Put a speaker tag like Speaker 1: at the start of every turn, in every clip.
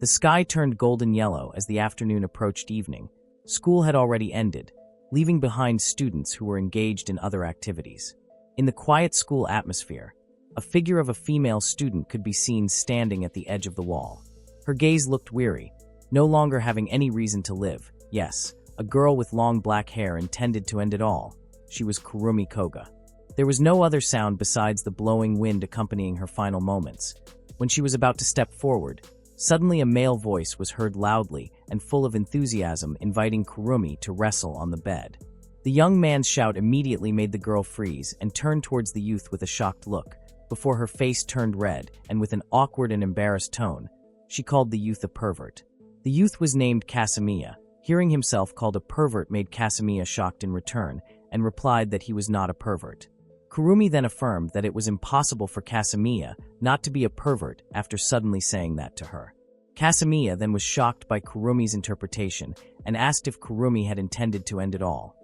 Speaker 1: The sky turned golden yellow as the afternoon approached evening. School had already ended, leaving behind students who were engaged in other activities. In the quiet school atmosphere, a figure of a female student could be seen standing at the edge of the wall. Her gaze looked weary, no longer having any reason to live. Yes, a girl with long black hair intended to end it all. She was Kurumi Koga. There was no other sound besides the blowing wind accompanying her final moments. When she was about to step forward, suddenly a male voice was heard loudly and full of enthusiasm inviting Kurumi to wrestle on the bed. The young man's shout immediately made the girl freeze and turn towards the youth with a shocked look, before her face turned red and with an awkward and embarrassed tone, she called the youth a pervert. The youth was named Kasamiya. Hearing himself called a pervert made Kasamiya shocked in return and replied that he was not a pervert. Kurumi then affirmed that it was impossible for Kasamiya not to be a pervert after suddenly saying that to her. Kasamiya then was shocked by Kurumi's interpretation and asked if Kurumi had intended to end it all.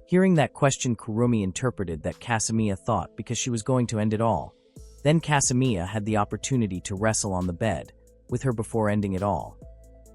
Speaker 1: Hearing that question, Kurumi interpreted that Kasamiya thought because she was going to end it all. Then Kasamiya had the opportunity to wrestle on the bed with her before ending it all.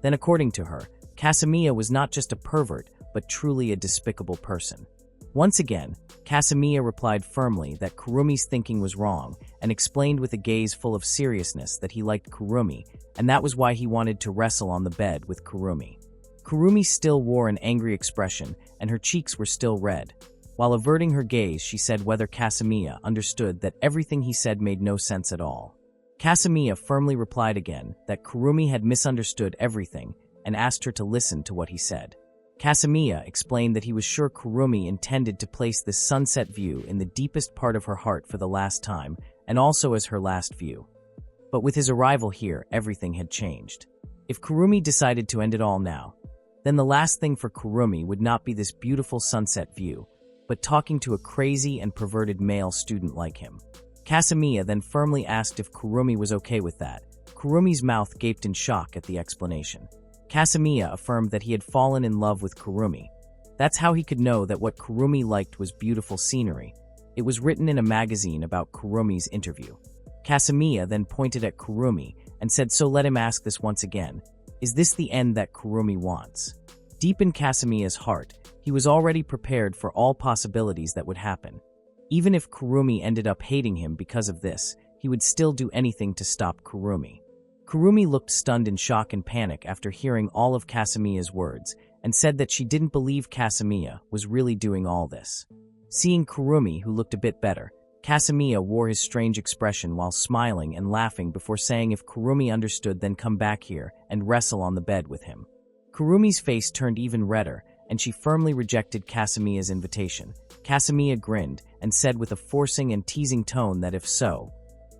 Speaker 1: Then according to her, Kasamiya was not just a pervert, but truly a despicable person. Once again, Kasamiya replied firmly that Kurumi's thinking was wrong and explained with a gaze full of seriousness that he liked Kurumi, and that was why he wanted to wrestle on the bed with Kurumi. Kurumi still wore an angry expression, and her cheeks were still red. While averting her gaze, she said whether Kasamiya understood that everything he said made no sense at all. Kasamiya firmly replied again that Kurumi had misunderstood everything and asked her to listen to what he said. Kasamiya explained that he was sure Kurumi intended to place this sunset view in the deepest part of her heart for the last time, and also as her last view. But with his arrival here, everything had changed. If Kurumi decided to end it all now, then the last thing for Kurumi would not be this beautiful sunset view, but talking to a crazy and perverted male student like him. Kasamiya then firmly asked if Kurumi was okay with that. Kurumi's mouth gaped in shock at the explanation. Kasamiya affirmed that he had fallen in love with Kurumi. That's how he could know that what Kurumi liked was beautiful scenery. It was written in a magazine about Kurumi's interview. Kasamiya then pointed at Kurumi and said, "So let him ask this once again. Is this the end that Kurumi wants?" Deep in Kasamiya's heart, he was already prepared for all possibilities that would happen. Even if Kurumi ended up hating him because of this, he would still do anything to stop Kurumi. Kurumi looked stunned in shock and panic after hearing all of Kasamiya's words and said that she didn't believe Kasamiya was really doing all this. Seeing Kurumi, who looked a bit better, Kasamiya wore his strange expression while smiling and laughing before saying if Kurumi understood then come back here and wrestle on the bed with him. Kurumi's face turned even redder and she firmly rejected Kasamiya's invitation. Kasamiya grinned and said with a forcing and teasing tone that if so,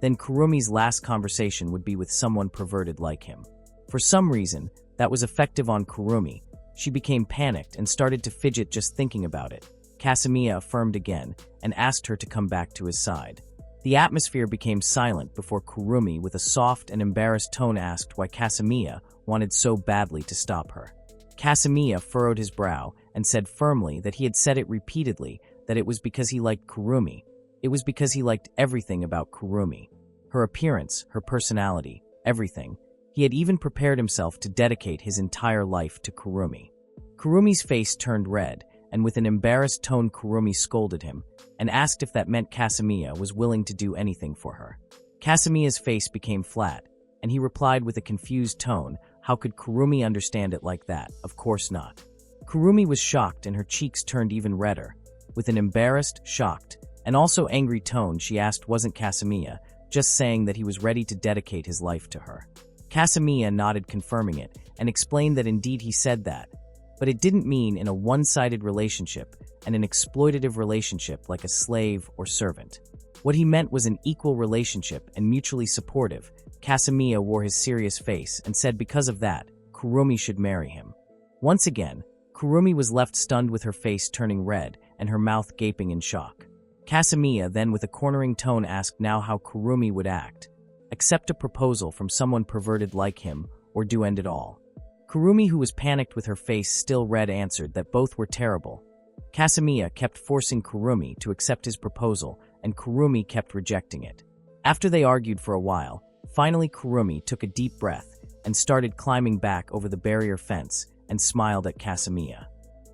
Speaker 1: then Kurumi's last conversation would be with someone perverted like him. For some reason, that was effective on Kurumi. She became panicked and started to fidget just thinking about it. Kasamiya affirmed again and asked her to come back to his side. The atmosphere became silent before Kurumi with a soft and embarrassed tone asked why Kasamiya wanted so badly to stop her. Kasamiya furrowed his brow and said firmly that he had said it repeatedly, that it was because he liked Kurumi. It was because he liked everything about Kurumi. Her appearance, her personality, everything. He had even prepared himself to dedicate his entire life to Kurumi. Kurumi's face turned red, and with an embarrassed tone Kurumi scolded him and asked if that meant Kasamiya was willing to do anything for her. Kasamiya's face became flat, and he replied with a confused tone, how could Kurumi understand it like that? Of course not. Kurumi was shocked and her cheeks turned even redder. With an embarrassed, shocked, and also angry tone she asked wasn't Kasamiya, just saying that he was ready to dedicate his life to her. Kasamiya nodded confirming it, and explained that indeed he said that, but it didn't mean in a one-sided relationship and an exploitative relationship like a slave or servant. What he meant was an equal relationship and mutually supportive. Kasamiya wore his serious face and said because of that, Kurumi should marry him. Once again, Kurumi was left stunned with her face turning red and her mouth gaping in shock. Kasamiya then with a cornering tone asked now how Kurumi would act. Accept a proposal from someone perverted like him, or do end it all. Kurumi, who was panicked with her face still red, answered that both were terrible. Kasamiya kept forcing Kurumi to accept his proposal, and Kurumi kept rejecting it. After they argued for a while, finally Kurumi took a deep breath and started climbing back over the barrier fence and smiled at Kasamiya.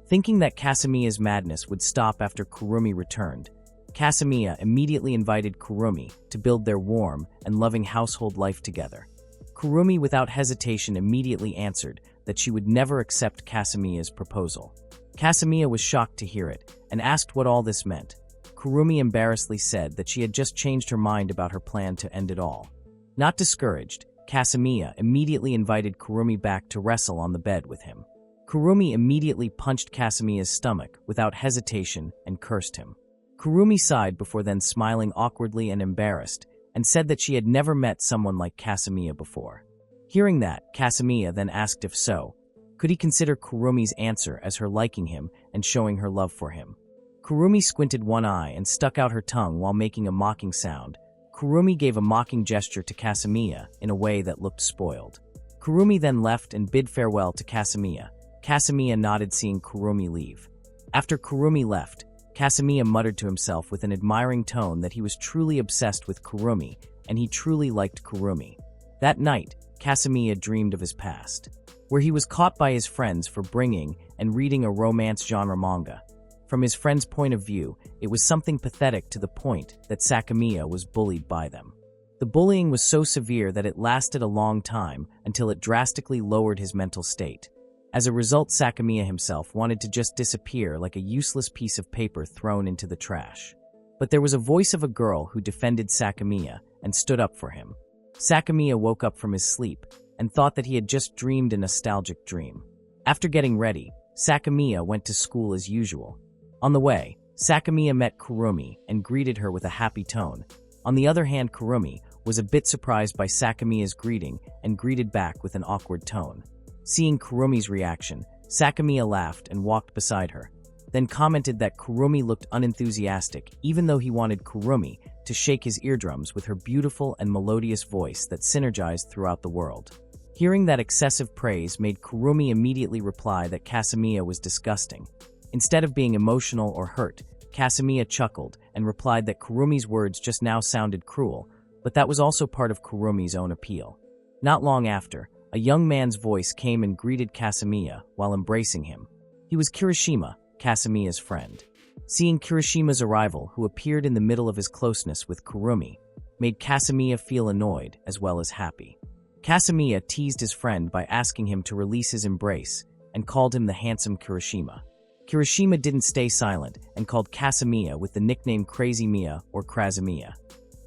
Speaker 1: Thinking that Kasamiya's madness would stop after Kurumi returned, Kasamiya immediately invited Kurumi to build their warm and loving household life together. Kurumi without hesitation immediately answered that she would never accept Kasamiya's proposal. Kasamiya was shocked to hear it and asked what all this meant. Kurumi embarrassedly said that she had just changed her mind about her plan to end it all. Not discouraged, Kasamiya immediately invited Kurumi back to wrestle on the bed with him. Kurumi immediately punched Kasamiya's stomach without hesitation and cursed him. Kurumi sighed before then smiling awkwardly and embarrassed, and said that she had never met someone like Kasamiya before. Hearing that, Kasamiya then asked if so, could he consider Kurumi's answer as her liking him and showing her love for him. Kurumi squinted one eye and stuck out her tongue while making a mocking sound. Kurumi gave a mocking gesture to Kasamiya in a way that looked spoiled. Kurumi then left and bid farewell to Kasamiya. Kasamiya nodded seeing Kurumi leave. After Kurumi left, Kasamiya muttered to himself with an admiring tone that he was truly obsessed with Kurumi and he truly liked Kurumi. That night, Kasamiya dreamed of his past, where he was caught by his friends for bringing and reading a romance genre manga. From his friend's point of view, it was something pathetic to the point that Sakamiya was bullied by them. The bullying was so severe that it lasted a long time until it drastically lowered his mental state. As a result, Sakamiya himself wanted to just disappear like a useless piece of paper thrown into the trash. But there was a voice of a girl who defended Sakamiya and stood up for him. Sakamiya woke up from his sleep and thought that he had just dreamed a nostalgic dream. After getting ready, Sakamiya went to school as usual. On the way, Sakamiya met Kurumi and greeted her with a happy tone. On the other hand, Kurumi was a bit surprised by Sakamiya's greeting and greeted back with an awkward tone. Seeing Kurumi's reaction, Sakamiya laughed and walked beside her, then commented that Kurumi looked unenthusiastic even though he wanted Kurumi to shake his eardrums with her beautiful and melodious voice that synergized throughout the world. Hearing that excessive praise made Kurumi immediately reply that Kasamiya was disgusting. Instead of being emotional or hurt, Kasamiya chuckled and replied that Kurumi's words just now sounded cruel, but that was also part of Kurumi's own appeal. Not long after, a young man's voice came and greeted Kasamiya while embracing him. He was Kirishima, Kasamiya's friend. Seeing Kirishima's arrival, who appeared in the middle of his closeness with Kurumi, made Kasamiya feel annoyed as well as happy. Kasamiya teased his friend by asking him to release his embrace and called him the handsome Kirishima. Kirishima didn't stay silent and called Kasamiya with the nickname Crazy Miya or Krazamiya.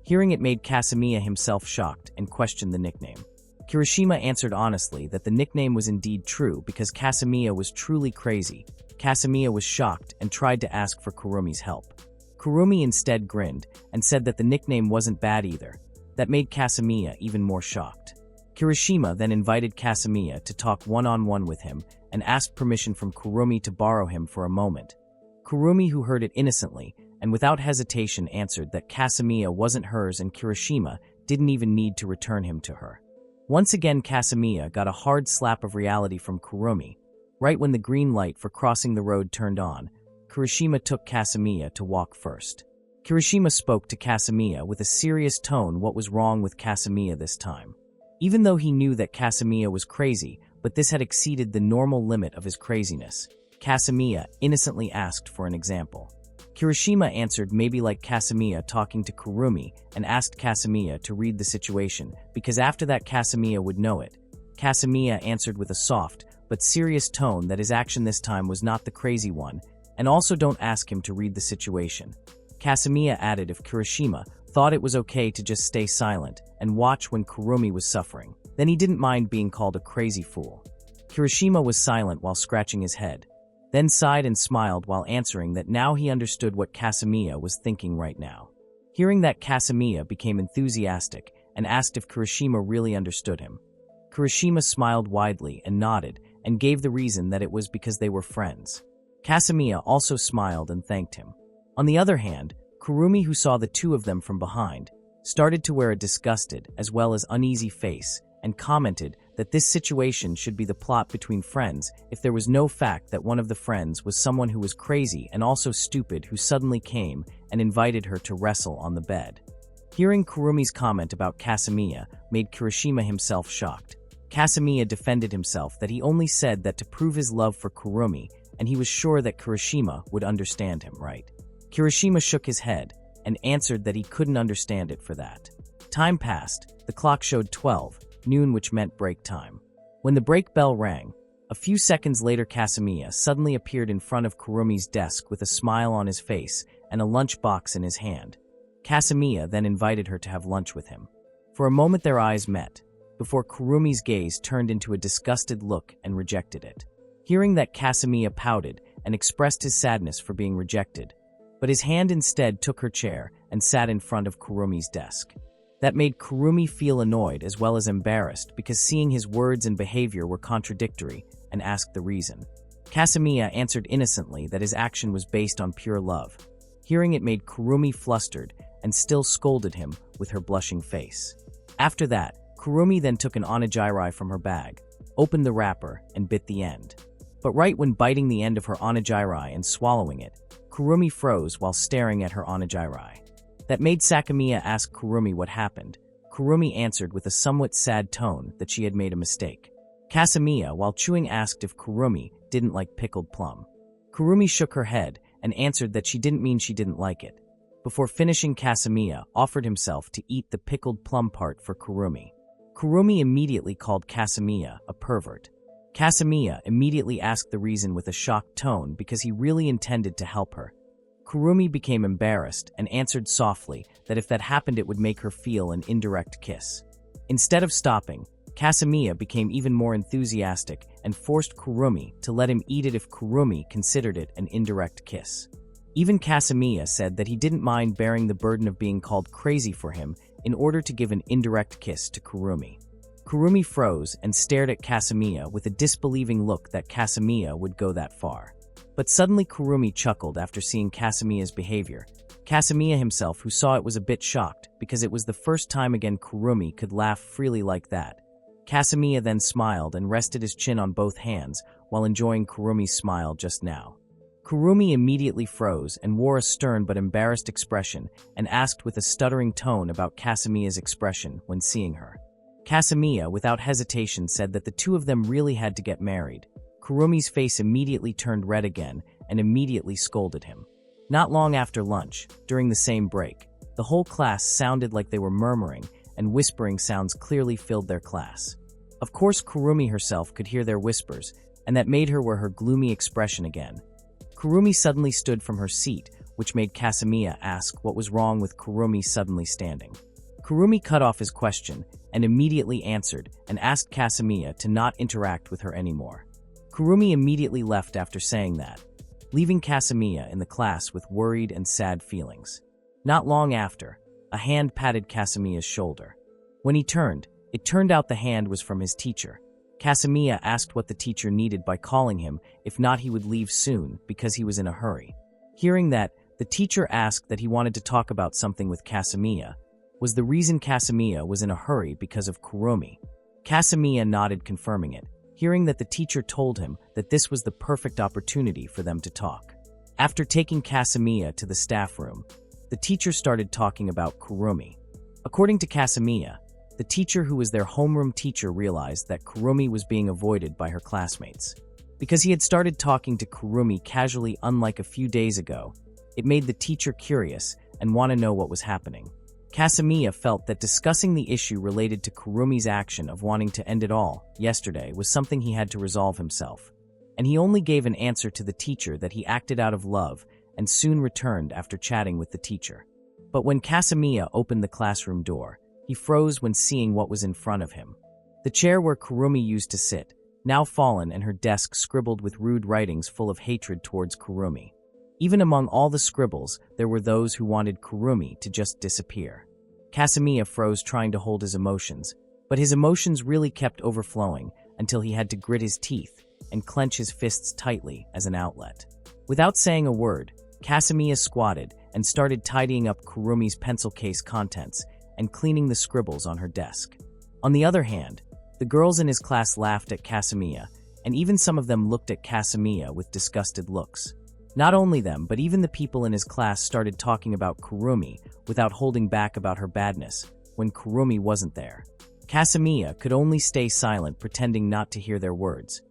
Speaker 1: Hearing it made Kasamiya himself shocked and questioned the nickname. Kirishima answered honestly that the nickname was indeed true because Kasamiya was truly crazy. Kasamiya was shocked and tried to ask for Kurumi's help. Kurumi instead grinned and said that the nickname wasn't bad either. That made Kasamiya even more shocked. Kirishima then invited Kasamiya to talk one-on-one with him and asked permission from Kurumi to borrow him for a moment. Kurumi, who heard it innocently and without hesitation, answered that Kasamiya wasn't hers and Kirishima didn't even need to return him to her. Once again, Kasamiya got a hard slap of reality from Kurumi. Right when the green light for crossing the road turned on, Kirishima took Kasamiya to walk first. Kirishima spoke to Kasamiya with a serious tone what was wrong with Kasamiya this time. Even though he knew that Kasamiya was crazy, but this had exceeded the normal limit of his craziness, Kasamiya innocently asked for an example. Kirishima answered maybe like Kasamiya talking to Kurumi and asked Kasamiya to read the situation because after that Kasamiya would know it. Kasamiya answered with a soft but serious tone that his action this time was not the crazy one, and also don't ask him to read the situation. Kasamiya added if Kirishima thought it was okay to just stay silent and watch when Kurumi was suffering, then he didn't mind being called a crazy fool. Kirishima was silent while scratching his head, then sighed and smiled while answering that now he understood what Kasamiya was thinking right now. Hearing that, Kasamiya became enthusiastic and asked if Kirishima really understood him. Kirishima smiled widely and nodded and gave the reason that it was because they were friends. Kasamiya also smiled and thanked him. On the other hand, Kurumi, who saw the two of them from behind, started to wear a disgusted as well as uneasy face and commented that this situation should be the plot between friends if there was no fact that one of the friends was someone who was crazy and also stupid who suddenly came and invited her to wrestle on the bed. Hearing Kurumi's comment about Kasamiya made Kirishima himself shocked. Kasamiya defended himself that he only said that to prove his love for Kurumi, and he was sure that Kirishima would understand him, right? Kirishima shook his head and answered that he couldn't understand it for that. Time passed. The clock showed 12 noon, which meant break time. When the break bell rang, a few seconds later Kasamiya suddenly appeared in front of Kurumi's desk with a smile on his face and a lunch box in his hand. Kasamiya then invited her to have lunch with him. For a moment their eyes met, before Kurumi's gaze turned into a disgusted look and rejected it. Hearing that, Kasamiya pouted and expressed his sadness for being rejected, but his hand instead took her chair and sat in front of Kurumi's desk. That made Kurumi feel annoyed as well as embarrassed because seeing his words and behavior were contradictory and asked the reason. Kasamiya answered innocently that his action was based on pure love. Hearing it made Kurumi flustered and still scolded him with her blushing face. After that, Kurumi then took an onigiri from her bag, opened the wrapper, and bit the end. But right when biting the end of her onigiri and swallowing it, Kurumi froze while staring at her onigiri. That made Kasamiya ask Kurumi what happened. Kurumi answered with a somewhat sad tone that she had made a mistake. Kasamiya, while chewing, asked if Kurumi didn't like pickled plum. Kurumi shook her head and answered that she didn't mean she didn't like it. Before finishing, Kasamiya offered himself to eat the pickled plum part for Kurumi. Kurumi immediately called Kasamiya a pervert. Kasamiya immediately asked the reason with a shocked tone because he really intended to help her. Kurumi became embarrassed and answered softly that if that happened it would make her feel an indirect kiss. Instead of stopping, Kasamiya became even more enthusiastic and forced Kurumi to let him eat it if Kurumi considered it an indirect kiss. Even Kasamiya said that he didn't mind bearing the burden of being called crazy for him in order to give an indirect kiss to Kurumi. Kurumi froze and stared at Kasamiya with a disbelieving look that Kasamiya would go that far. But suddenly Kurumi chuckled after seeing Kasamiya's behavior. Kasamiya himself, who saw it, was a bit shocked because it was the first time again Kurumi could laugh freely like that. Kasamiya then smiled and rested his chin on both hands while enjoying Kurumi's smile just now. Kurumi immediately froze and wore a stern but embarrassed expression and asked with a stuttering tone about Kasamiya's expression when seeing her. Kasamiya, without hesitation, said that the two of them really had to get married. Kurumi's face immediately turned red again and immediately scolded him. Not long after lunch, during the same break, the whole class sounded like they were murmuring, and whispering sounds clearly filled their class. Of course, Kurumi herself could hear their whispers, and that made her wear her gloomy expression again. Kurumi suddenly stood from her seat, which made Kasamiya ask what was wrong with Kurumi suddenly standing. Kurumi cut off his question and immediately answered and asked Kasamiya to not interact with her anymore. Kurumi immediately left after saying that, leaving Kasamiya in the class with worried and sad feelings. Not long after, a hand patted Kasamiya's shoulder. When he turned, it turned out the hand was from his teacher. Kasamiya asked what the teacher needed by calling him, if not he would leave soon because he was in a hurry. Hearing that, the teacher asked that he wanted to talk about something with Kasamiya. Was the reason Kasamiya was in a hurry because of Kurumi? Kasamiya nodded, confirming it, hearing that the teacher told him that this was the perfect opportunity for them to talk. After taking Kasamiya to the staff room, the teacher started talking about Kurumi. According to Kasamiya, the teacher who was their homeroom teacher realized that Kurumi was being avoided by her classmates. Because he had started talking to Kurumi casually unlike a few days ago, it made the teacher curious and want to know what was happening. Kasamiya felt that discussing the issue related to Kurumi's action of wanting to end it all yesterday was something he had to resolve himself, and he only gave an answer to the teacher that he acted out of love and soon returned after chatting with the teacher. But when Kasamiya opened the classroom door, he froze when seeing what was in front of him. The chair where Kurumi used to sit, now fallen, and her desk scribbled with rude writings full of hatred towards Kurumi. Even among all the scribbles, there were those who wanted Kurumi to just disappear. Kasamiya froze trying to hold his emotions, but his emotions really kept overflowing until he had to grit his teeth and clench his fists tightly as an outlet. Without saying a word, Kasamiya squatted and started tidying up Kurumi's pencil case contents and cleaning the scribbles on her desk. On the other hand, the girls in his class laughed at Kasamiya, and even some of them looked at Kasamiya with disgusted looks. Not only them, but even the people in his class started talking about Kurumi without holding back about her badness when Kurumi wasn't there. Kasamiya could only stay silent, pretending not to hear their words.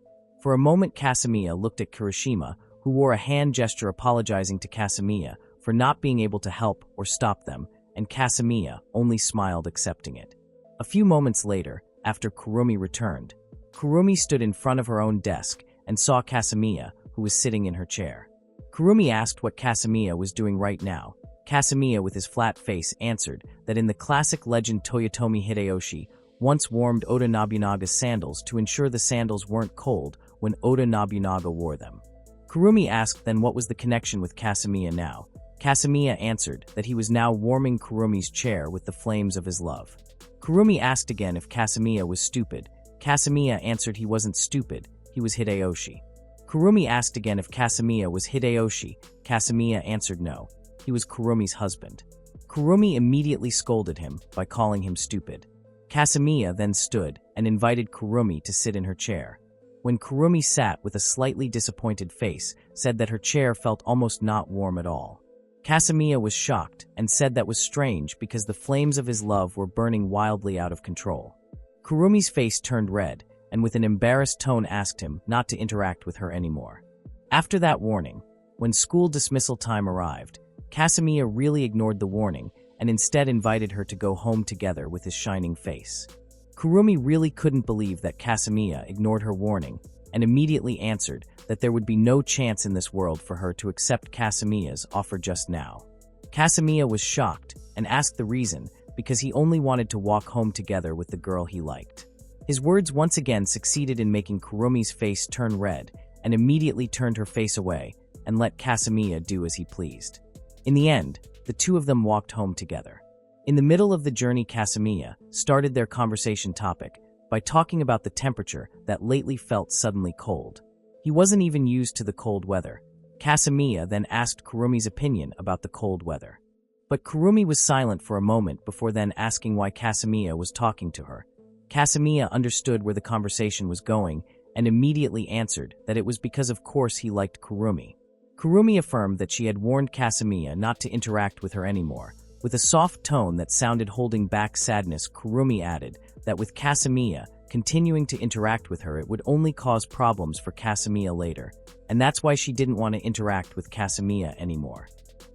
Speaker 1: For a moment, Kasamiya looked at Kirishima, who wore a hand gesture apologizing to Kasamiya for not being able to help or stop them, and Kasamiya only smiled, accepting it. A few moments later, after Kurumi returned, Kurumi stood in front of her own desk and saw Kasamiya, who was sitting in her chair. Kurumi asked what Kasamiya was doing right now. Kasamiya, with his flat face, answered that in the classic legend Toyotomi Hideyoshi once warmed Oda Nobunaga's sandals to ensure the sandals weren't cold when Oda Nobunaga wore them. Kurumi asked then what was the connection with Kasamiya now. Kasamiya answered that he was now warming Kurumi's chair with the flames of his love. Kurumi asked again if Kasamiya was stupid. Kasamiya answered he wasn't stupid, he was Hideyoshi. Kurumi asked again if Kasamiya was Hideyoshi. Kasamiya answered no, he was Kurumi's husband. Kurumi immediately scolded him by calling him stupid. Kasamiya then stood and invited Kurumi to sit in her chair. When Kurumi sat with a slightly disappointed face, said that her chair felt almost not warm at all. Kasamiya was shocked and said that was strange because the flames of his love were burning wildly out of control. Kurumi's face turned red and with an embarrassed tone asked him not to interact with her anymore. After that warning, when school dismissal time arrived, Kasamiya really ignored the warning and instead invited her to go home together with his shining face. Kurumi really couldn't believe that Kasamiya ignored her warning and immediately answered that there would be no chance in this world for her to accept Kasamiya's offer just now. Kasamiya was shocked and asked the reason because he only wanted to walk home together with the girl he liked. His words once again succeeded in making Kurumi's face turn red and immediately turned her face away and let Kasamiya do as he pleased. In the end, the two of them walked home together. In the middle of the journey, Kasamiya started their conversation topic by talking about the temperature that lately felt suddenly cold. He wasn't even used to the cold weather. Kasamiya then asked Kurumi's opinion about the cold weather. But Kurumi was silent for a moment before then asking why Kasamiya was talking to her. Kasamiya understood where the conversation was going and immediately answered that it was because of course he liked Kurumi. Kurumi affirmed that she had warned Kasamiya not to interact with her anymore. With a soft tone that sounded holding back sadness, Kurumi added that with Kasamiya continuing to interact with her, it would only cause problems for Kasamiya later, and that's why she didn't want to interact with Kasamiya anymore.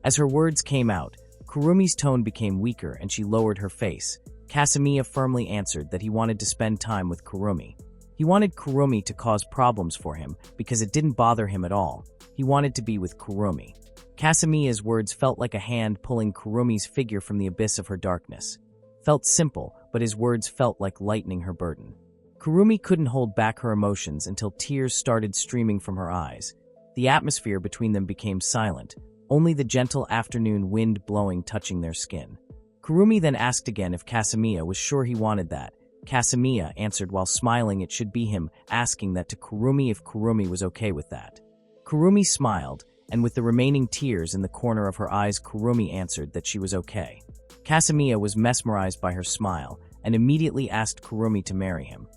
Speaker 1: As her words came out, Kurumi's tone became weaker and she lowered her face. Kasamiya firmly answered that he wanted to spend time with Kurumi. He wanted Kurumi to cause problems for him because it didn't bother him at all. He wanted to be with Kurumi. Kasamiya's words felt like a hand pulling Kurumi's figure from the abyss of her darkness. Felt simple, but his words felt like lightening her burden. Kurumi couldn't hold back her emotions until tears started streaming from her eyes. The atmosphere between them became silent, only the gentle afternoon wind blowing touching their skin. Kurumi then asked again if Kasamiya was sure he wanted that. Kasamiya answered while smiling it should be him asking that to Kurumi if Kurumi was okay with that. Kurumi smiled, and with the remaining tears in the corner of her eyes, Kurumi answered that she was okay. Kasamiya was mesmerized by her smile and immediately asked Kurumi to marry him.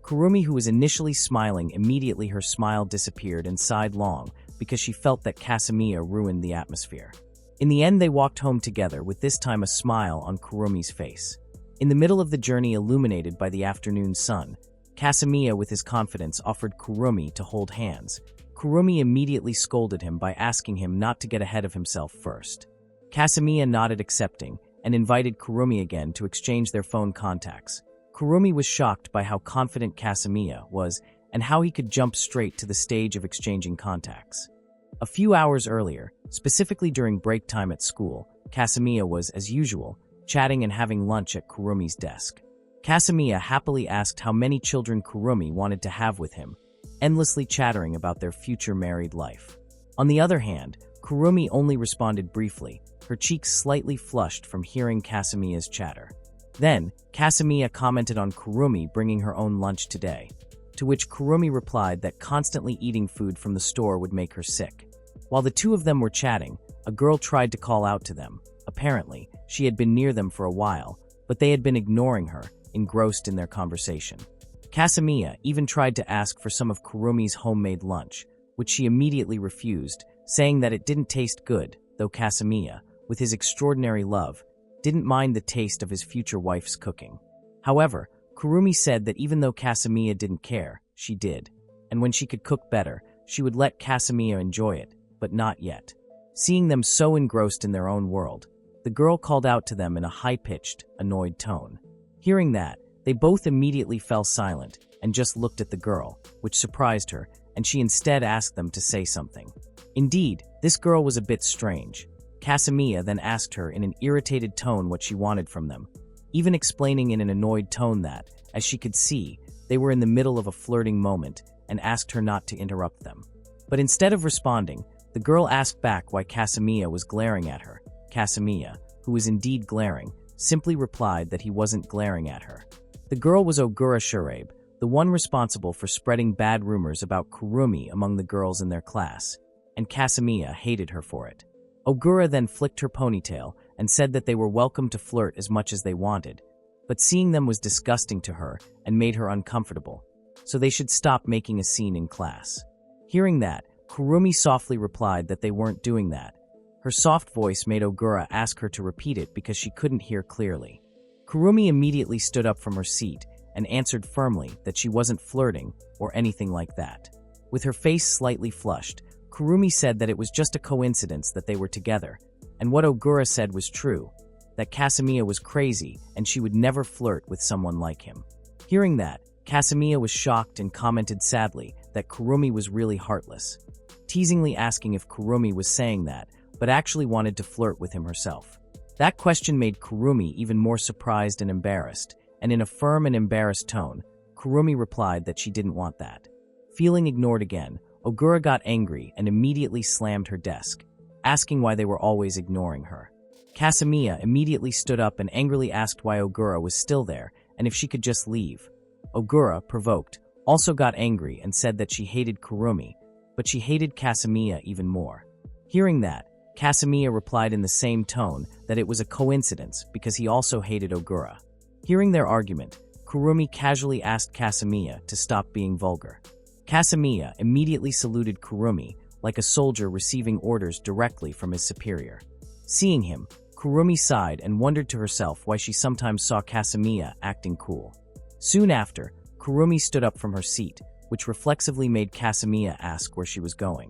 Speaker 1: Kurumi, who was initially smiling, immediately her smile disappeared and sighed long because she felt that Kasamiya ruined the atmosphere. In the end, they walked home together with this time a smile on Kurumi's face. In the middle of the journey, illuminated by the afternoon sun, Kasamiya with his confidence offered Kurumi to hold hands. Kurumi immediately scolded him by asking him not to get ahead of himself first. Kasamiya nodded accepting and invited Kurumi again to exchange their phone contacts. Kurumi was shocked by how confident Kasamiya was and how he could jump straight to the stage of exchanging contacts. A few hours earlier, specifically during break time at school, Kasamiya was, as usual, chatting and having lunch at Kurumi's desk. Kasamiya happily asked how many children Kurumi wanted to have with him, endlessly chattering about their future married life. On the other hand, Kurumi only responded briefly, her cheeks slightly flushed from hearing Kasamiya's chatter. Then, Kasamiya commented on Kurumi bringing her own lunch today, to which Kurumi replied that constantly eating food from the store would make her sick. While the two of them were chatting, a girl tried to call out to them. Apparently, she had been near them for a while, but they had been ignoring her, engrossed in their conversation. Kasamiya even tried to ask for some of Kurumi's homemade lunch, which she immediately refused, saying that it didn't taste good, though Kasamiya, with his extraordinary love, didn't mind the taste of his future wife's cooking. However, Kurumi said that even though Kasamiya didn't care, she did. And when she could cook better, she would let Kasamiya enjoy it, but not yet. Seeing them so engrossed in their own world, the girl called out to them in a high-pitched, annoyed tone. Hearing that, they both immediately fell silent and just looked at the girl, which surprised her, and she instead asked them to say something. Indeed, this girl was a bit strange. Kasamiya then asked her in an irritated tone what she wanted from them, even explaining in an annoyed tone that, as she could see, they were in the middle of a flirting moment and asked her not to interrupt them. But instead of responding, the girl asked back why Kasamiya was glaring at her. Kasamiya, who was indeed glaring, simply replied that he wasn't glaring at her. The girl was Ogura Shurabe, the one responsible for spreading bad rumors about Kurumi among the girls in their class, and Kasamiya hated her for it. Ogura then flicked her ponytail and said that they were welcome to flirt as much as they wanted, but seeing them was disgusting to her and made her uncomfortable, so they should stop making a scene in class. Hearing that, Kurumi softly replied that they weren't doing that. Her soft voice made Ogura ask her to repeat it because she couldn't hear clearly. Kurumi immediately stood up from her seat and answered firmly that she wasn't flirting or anything like that. With her face slightly flushed, Kurumi said that it was just a coincidence that they were together, and what Ogura said was true, that Kasamiya was crazy and she would never flirt with someone like him. Hearing that, Kasamiya was shocked and commented sadly that Kurumi was really heartless, teasingly asking if Kurumi was saying that, but actually wanted to flirt with him herself. That question made Kurumi even more surprised and embarrassed, and in a firm and embarrassed tone, Kurumi replied that she didn't want that. Feeling ignored again, Ogura got angry and immediately slammed her desk, asking why they were always ignoring her. Kasamiya immediately stood up and angrily asked why Ogura was still there and if she could just leave. Ogura, provoked, also got angry and said that she hated Kurumi, but she hated Kasamiya even more. Hearing that, Kasamiya replied in the same tone that it was a coincidence because he also hated Ogura. Hearing their argument, Kurumi casually asked Kasamiya to stop being vulgar. Kasamiya immediately saluted Kurumi like a soldier receiving orders directly from his superior. Seeing him, Kurumi sighed and wondered to herself why she sometimes saw Kasamiya acting cool. Soon after, Kurumi stood up from her seat, which reflexively made Kasamiya ask where she was going.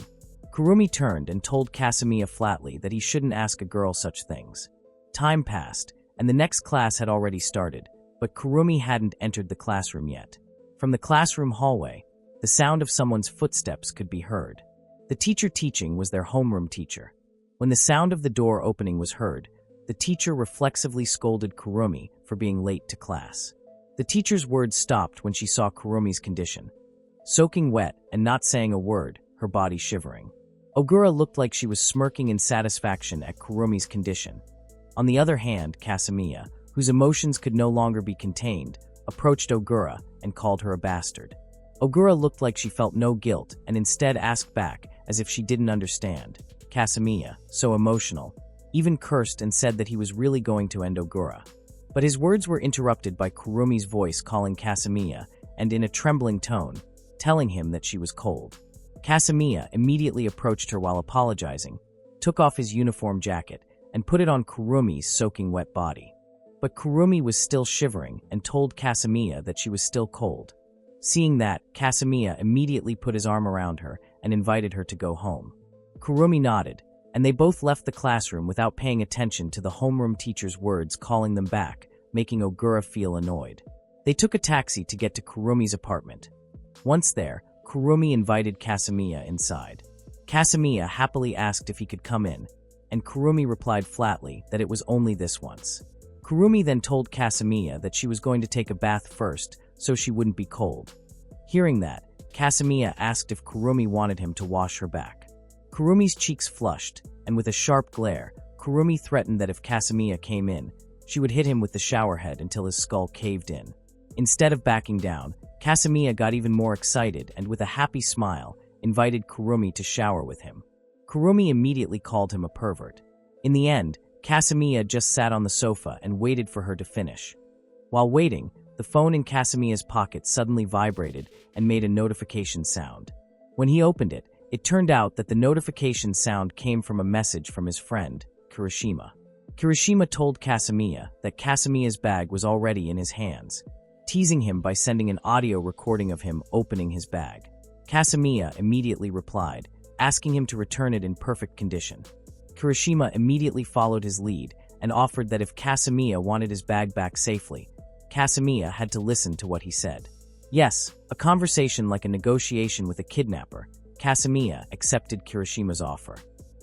Speaker 1: Kurumi turned and told Kasamiya flatly that he shouldn't ask a girl such things. Time passed, and the next class had already started, but Kurumi hadn't entered the classroom yet. From the classroom hallway, the sound of someone's footsteps could be heard. The teacher teaching was their homeroom teacher. When the sound of the door opening was heard, the teacher reflexively scolded Kurumi for being late to class. The teacher's words stopped when she saw Kurumi's condition. Soaking wet and not saying a word, her body shivering. Ogura looked like she was smirking in satisfaction at Kurumi's condition. On the other hand, Kasamiya, whose emotions could no longer be contained, approached Ogura and called her a bastard. Ogura looked like she felt no guilt and instead asked back as if she didn't understand. Kasamiya, so emotional, even cursed and said that he was really going to end Ogura. But his words were interrupted by Kurumi's voice calling Kasamiya and in a trembling tone, telling him that she was cold. Kasamiya immediately approached her while apologizing, took off his uniform jacket, and put it on Kurumi's soaking wet body. But Kurumi was still shivering and told Kasamiya that she was still cold. Seeing that, Kasamiya immediately put his arm around her and invited her to go home. Kurumi nodded, and they both left the classroom without paying attention to the homeroom teacher's words calling them back, making Ogura feel annoyed. They took a taxi to get to Kurumi's apartment. Once there, Kurumi invited Kasamiya inside. Kasamiya happily asked if he could come in, and Kurumi replied flatly that it was only this once. Kurumi then told Kasamiya that she was going to take a bath first so she wouldn't be cold. Hearing that, Kasamiya asked if Kurumi wanted him to wash her back. Kurumi's cheeks flushed, and with a sharp glare, Kurumi threatened that if Kasamiya came in, she would hit him with the shower head until his skull caved in. Instead of backing down, Kasamiya got even more excited and with a happy smile, invited Kurumi to shower with him. Kurumi immediately called him a pervert. In the end, Kasamiya just sat on the sofa and waited for her to finish. While waiting, the phone in Kasamiya's pocket suddenly vibrated and made a notification sound. When he opened it, it turned out that the notification sound came from a message from his friend, Kirishima. Kirishima told Kasamiya that Kasamiya's bag was already in his hands. teasing him by sending an audio recording of him opening his bag. Kasamiya immediately replied, asking him to return it in perfect condition. Kirishima immediately followed his lead and offered that if Kasamiya wanted his bag back safely, Kasamiya had to listen to what he said. Yes, a conversation like a negotiation with a kidnapper, Kasamiya accepted Kirishima's offer.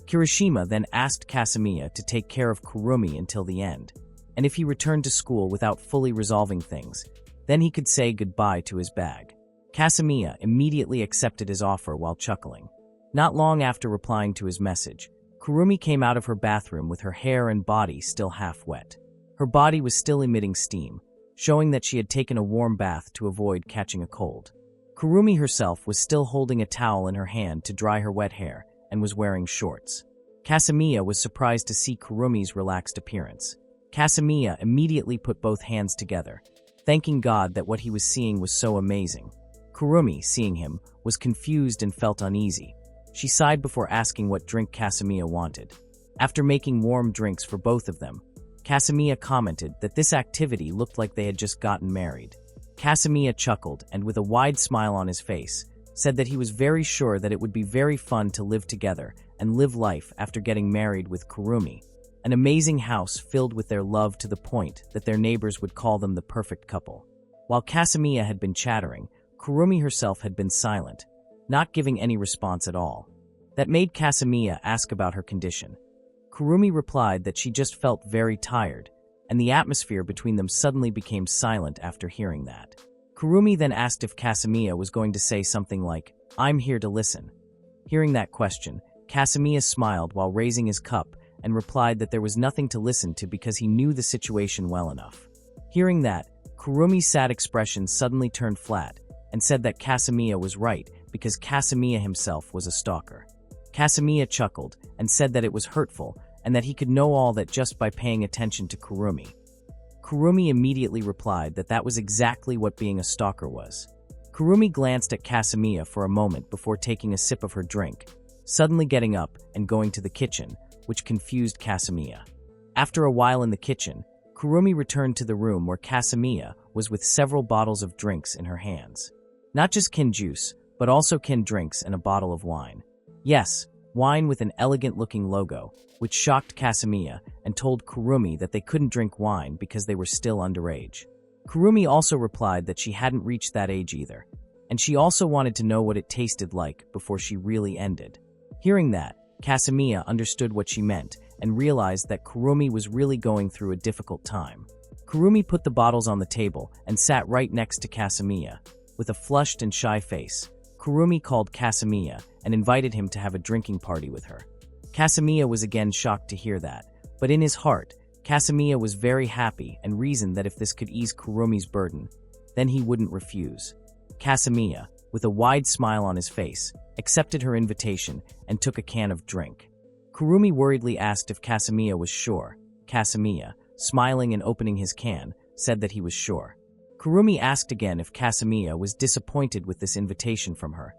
Speaker 1: Kirishima then asked Kasamiya to take care of Kurumi until the end, and if he returned to school without fully resolving things, then he could say goodbye to his bag. Kasamiya immediately accepted his offer while chuckling. Not long after replying to his message, Kurumi came out of her bathroom with her hair and body still half wet. Her body was still emitting steam, showing that she had taken a warm bath to avoid catching a cold. Kurumi herself was still holding a towel in her hand to dry her wet hair and was wearing shorts. Kasamiya was surprised to see Kurumi's relaxed appearance. Kasamiya immediately put both hands together, thanking God that what he was seeing was so amazing. Kurumi, seeing him, was confused and felt uneasy. She sighed before asking what drink Kasamiya wanted. After making warm drinks for both of them, Kasamiya commented that this activity looked like they had just gotten married. Kasamiya chuckled and, with a wide smile on his face, said that he was very sure that it would be very fun to live together and live life after getting married with Kurumi, an amazing house filled with their love to the point that their neighbors would call them the perfect couple. While Kasamiya had been chattering, Kurumi herself had been silent, not giving any response at all. That made Kasamiya ask about her condition. Kurumi replied that she just felt very tired, and the atmosphere between them suddenly became silent after hearing that. Kurumi then asked if Kasamiya was going to say something like, "I'm here to listen." Hearing that question, Kasamiya smiled while raising his cup and replied that there was nothing to listen to because he knew the situation well enough. Hearing that, Kurumi's sad expression suddenly turned flat and said that Kasamiya was right because Kasamiya himself was a stalker. Kasamiya chuckled and said that it was hurtful and that he could know all that just by paying attention to Kurumi. Kurumi immediately replied that that was exactly what being a stalker was. Kurumi glanced at Kasamiya for a moment before taking a sip of her drink, suddenly getting up and going to the kitchen, which confused Kasamiya. After a while in the kitchen, Kurumi returned to the room where Kasamiya was with several bottles of drinks in her hands. Not just kin juice, but also kin drinks and a bottle of wine. Yes, wine with an elegant-looking logo, which shocked Kasamiya and told Kurumi that they couldn't drink wine because they were still underage. Kurumi also replied that she hadn't reached that age either, and she also wanted to know what it tasted like before she really ended. Hearing that, Kasamiya understood what she meant and realized that Kurumi was really going through a difficult time. Kurumi put the bottles on the table and sat right next to Kasamiya. With a flushed and shy face, Kurumi called Kasamiya and invited him to have a drinking party with her. Kasamiya was again shocked to hear that, but in his heart, Kasamiya was very happy and reasoned that if this could ease Kurumi's burden, then he wouldn't refuse. Kasamiya, with a wide smile on his face, accepted her invitation and took a can of drink. Kurumi worriedly asked if Kasamiya was sure. Kasamiya, smiling and opening his can, said that he was sure. Kurumi asked again if Kasamiya was disappointed with this invitation from her.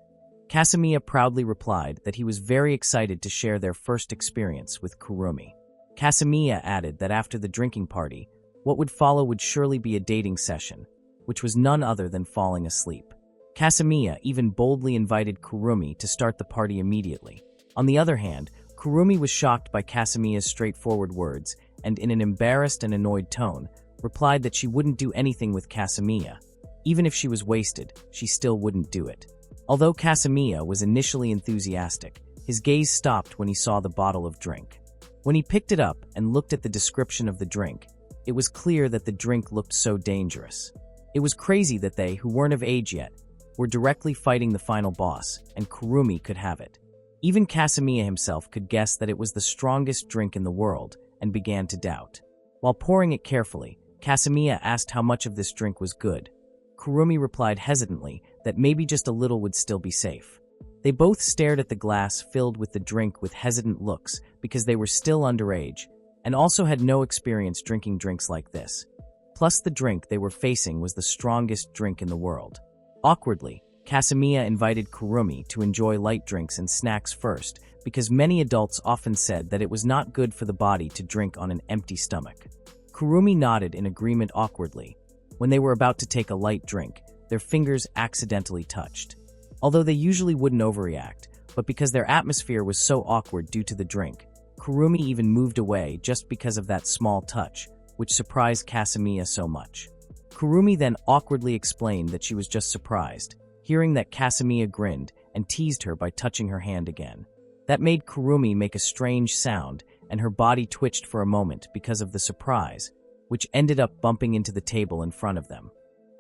Speaker 1: Kasamiya proudly replied that he was very excited to share their first experience with Kurumi. Kasamiya added that after the drinking party, what would follow would surely be a dating session, which was none other than falling asleep. Kasamiya even boldly invited Kurumi to start the party immediately. On the other hand, Kurumi was shocked by Kasamiya's straightforward words and, in an embarrassed and annoyed tone, replied that she wouldn't do anything with Kasamiya. Even if she was wasted, she still wouldn't do it. Although Kasamiya was initially enthusiastic, his gaze stopped when he saw the bottle of drink. When he picked it up and looked at the description of the drink, it was clear that the drink looked so dangerous. It was crazy that they, who weren't of age yet, were directly fighting the final boss, and Kurumi could have it. Even Kasamiya himself could guess that it was the strongest drink in the world, and began to doubt. While pouring it carefully, Kasamiya asked how much of this drink was good. Kurumi replied hesitantly that maybe just a little would still be safe. They both stared at the glass filled with the drink with hesitant looks because they were still underage and also had no experience drinking drinks like this. Plus, the drink they were facing was the strongest drink in the world. Awkwardly, Kasamiya invited Kurumi to enjoy light drinks and snacks first because many adults often said that it was not good for the body to drink on an empty stomach. Kurumi nodded in agreement awkwardly. When they were about to take a light drink, their fingers accidentally touched. Although they usually wouldn't overreact, but because their atmosphere was so awkward due to the drink, Kurumi even moved away just because of that small touch, which surprised Kasamiya so much. Kurumi then awkwardly explained that she was just surprised, hearing that Kasamiya grinned and teased her by touching her hand again. That made Kurumi make a strange sound, and her body twitched for a moment because of the surprise, which ended up bumping into the table in front of them.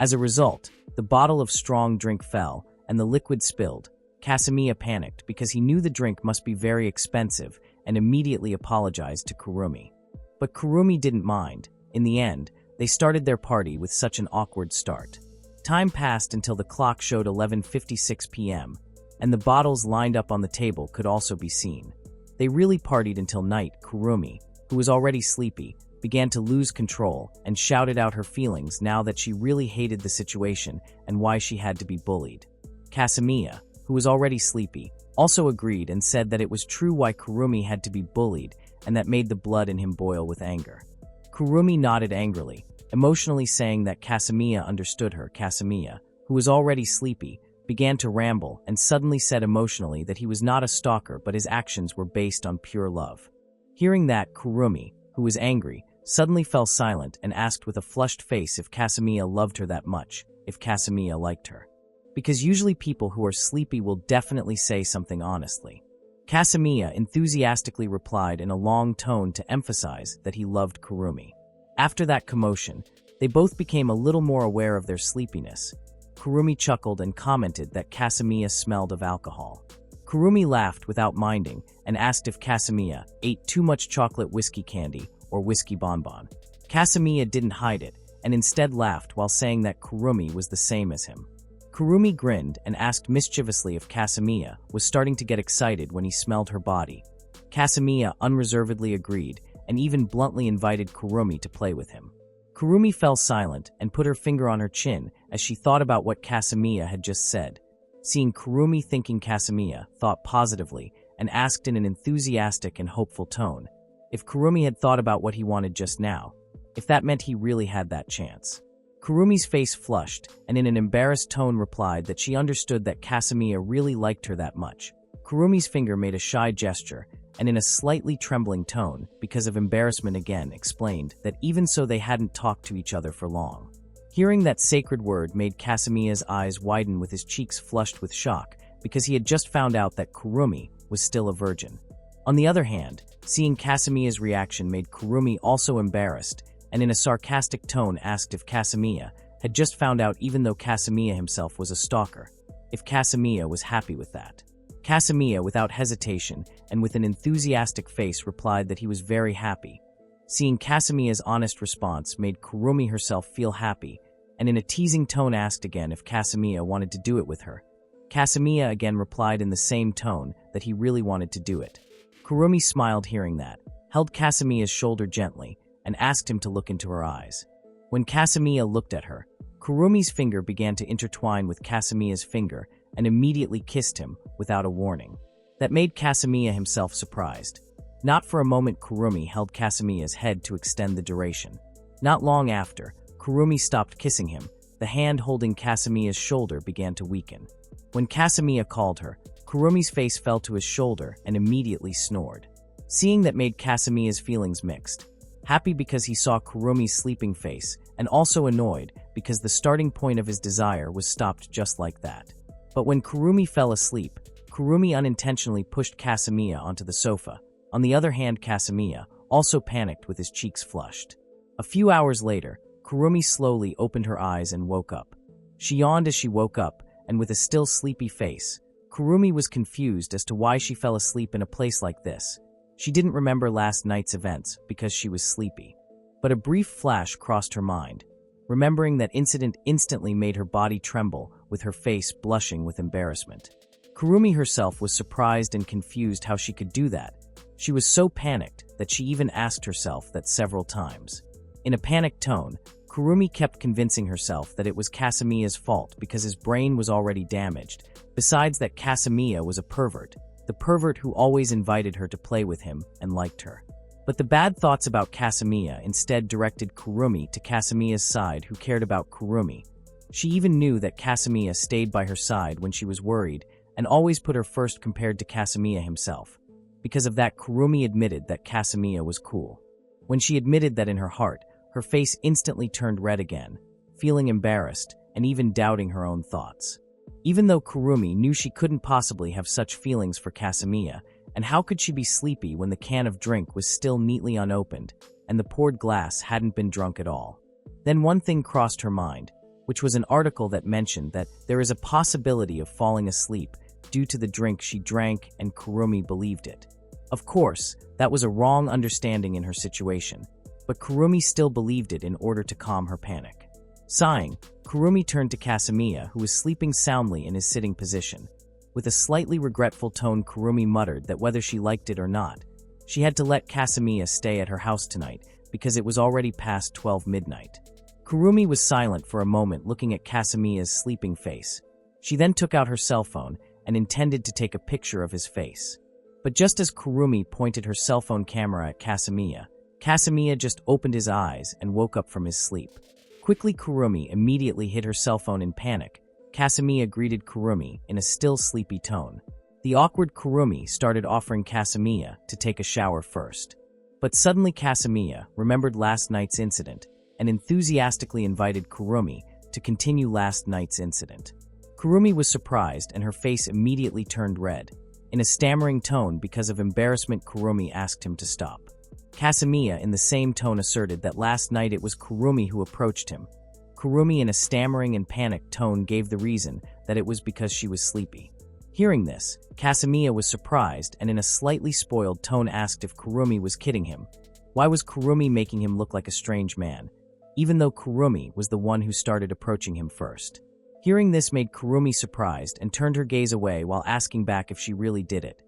Speaker 1: As a result, the bottle of strong drink fell, and the liquid spilled. Kasamiya panicked because he knew the drink must be very expensive and immediately apologized to Kurumi. But Kurumi didn't mind. In the end, they started their party with such an awkward start. Time passed until the clock showed 11:56 p.m., and the bottles lined up on the table could also be seen. They really partied until night. Kurumi, who was already sleepy, began to lose control and shouted out her feelings now that she really hated the situation and why she had to be bullied. Kasamiya, who was already sleepy, also agreed and said that it was true why Kurumi had to be bullied, and that made the blood in him boil with anger. Kurumi nodded angrily, emotionally saying that Kasamiya understood her. Kasamiya, who was already sleepy, began to ramble and suddenly said emotionally that he was not a stalker but his actions were based on pure love. Hearing that, Kurumi, who was angry, suddenly fell silent and asked with a flushed face if Kasamiya loved her that much, if Kasamiya liked her. Because usually people who are sleepy will definitely say something honestly. Kasamiya enthusiastically replied in a long tone to emphasize that he loved Kurumi. After that commotion, they both became a little more aware of their sleepiness. Kurumi chuckled and commented that Kasamiya smelled of alcohol. Kurumi laughed without minding and asked if Kasamiya ate too much chocolate whiskey candy or whiskey bonbon. Kasamiya didn't hide it and instead laughed while saying that Kurumi was the same as him. Kurumi grinned and asked mischievously if Kasamiya was starting to get excited when he smelled her body. Kasamiya unreservedly agreed and even bluntly invited Kurumi to play with him. Kurumi fell silent and put her finger on her chin as she thought about what Kasamiya had just said. Seeing Kurumi thinking, Kasamiya thought positively and asked in an enthusiastic and hopeful tone if Kurumi had thought about what he wanted just now, if that meant he really had that chance. Kurumi's face flushed and in an embarrassed tone replied that she understood that Kasamiya really liked her that much. Kurumi's finger made a shy gesture and in a slightly trembling tone, because of embarrassment again, explained that even so they hadn't talked to each other for long. Hearing that sacred word made Kasamiya's eyes widen with his cheeks flushed with shock because he had just found out that Kurumi was still a virgin. On the other hand, seeing Kasamiya's reaction made Kurumi also embarrassed and in a sarcastic tone asked if Kasamiya had just found out, even though Kasamiya himself was a stalker, if Kasamiya was happy with that. Kasamiya, without hesitation and with an enthusiastic face, replied that he was very happy. Seeing Kasamiya's honest response made Kurumi herself feel happy and in a teasing tone asked again if Kasamiya wanted to do it with her. Kasamiya again replied in the same tone that he really wanted to do it. Kurumi smiled hearing that, held Kasamiya's shoulder gently, and asked him to look into her eyes. When Kasamiya looked at her, Kurumi's finger began to intertwine with Kasamiya's finger and immediately kissed him without a warning. That made Kasamiya himself surprised. Not for a moment Kurumi held Kasamiya's head to extend the duration. Not long after, Kurumi stopped kissing him. The hand holding Kasamiya's shoulder began to weaken. When Kasamiya called her, Kurumi's face fell to his shoulder and immediately snored. Seeing that made Kasamiya's feelings mixed. Happy because he saw Kurumi's sleeping face, and also annoyed because the starting point of his desire was stopped just like that. But when Kurumi fell asleep, Kurumi unintentionally pushed Kasamiya onto the sofa. On the other hand, Kasamiya also panicked with his cheeks flushed. A few hours later, Kurumi slowly opened her eyes and woke up. She yawned as she woke up, and with a still sleepy face, Kurumi was confused as to why she fell asleep in a place like this. She didn't remember last night's events because she was sleepy. But a brief flash crossed her mind. Remembering that incident instantly made her body tremble, with her face blushing with embarrassment. Kurumi herself was surprised and confused how she could do that. She was so panicked that she even asked herself that several times. In a panicked tone, Kurumi kept convincing herself that it was Kasamiya's fault because his brain was already damaged, besides that Kasamiya was a pervert, the pervert who always invited her to play with him and liked her. But the bad thoughts about Kasamiya instead directed Kurumi to Kasamiya's side, who cared about Kurumi. She even knew that Kasamiya stayed by her side when she was worried and always put her first compared to Kasamiya himself. Because of that, Kurumi admitted that Kasamiya was cool. When she admitted that in her heart, her face instantly turned red again, feeling embarrassed and even doubting her own thoughts. Even though Kurumi knew she couldn't possibly have such feelings for Kasamiya, and how could she be sleepy when the can of drink was still neatly unopened and the poured glass hadn't been drunk at all? Then one thing crossed her mind, which was an article that mentioned that there is a possibility of falling asleep due to the drink she drank, and Kurumi believed it. Of course, that was a wrong understanding in her situation, but Kurumi still believed it in order to calm her panic. Sighing, Kurumi turned to Kasamiya, who was sleeping soundly in his sitting position. With a slightly regretful tone, Kurumi muttered that whether she liked it or not, she had to let Kasamiya stay at her house tonight because it was already past 12 midnight. Kurumi was silent for a moment, looking at Kasamiya's sleeping face. She then took out her cell phone and intended to take a picture of his face. But just as Kurumi pointed her cell phone camera at Kasamiya, Kasamiya just opened his eyes and woke up from his sleep. Quickly, Kurumi immediately hid her cell phone in panic. Kasamiya greeted Kurumi in a still sleepy tone. The awkward Kurumi started offering Kasamiya to take a shower first. But suddenly Kasamiya remembered last night's incident and enthusiastically invited Kurumi to continue last night's incident. Kurumi was surprised and her face immediately turned red. In a stammering tone because of embarrassment, Kurumi asked him to stop. Kasamiya in the same tone asserted that last night it was Kurumi who approached him. Kurumi in a stammering and panicked tone gave the reason that it was because she was sleepy. Hearing this, Kasamiya was surprised and in a slightly spoiled tone asked if Kurumi was kidding him. Why was Kurumi making him look like a strange man, even though Kurumi was the one who started approaching him first? Hearing this made Kurumi surprised and turned her gaze away while asking back if she really did it.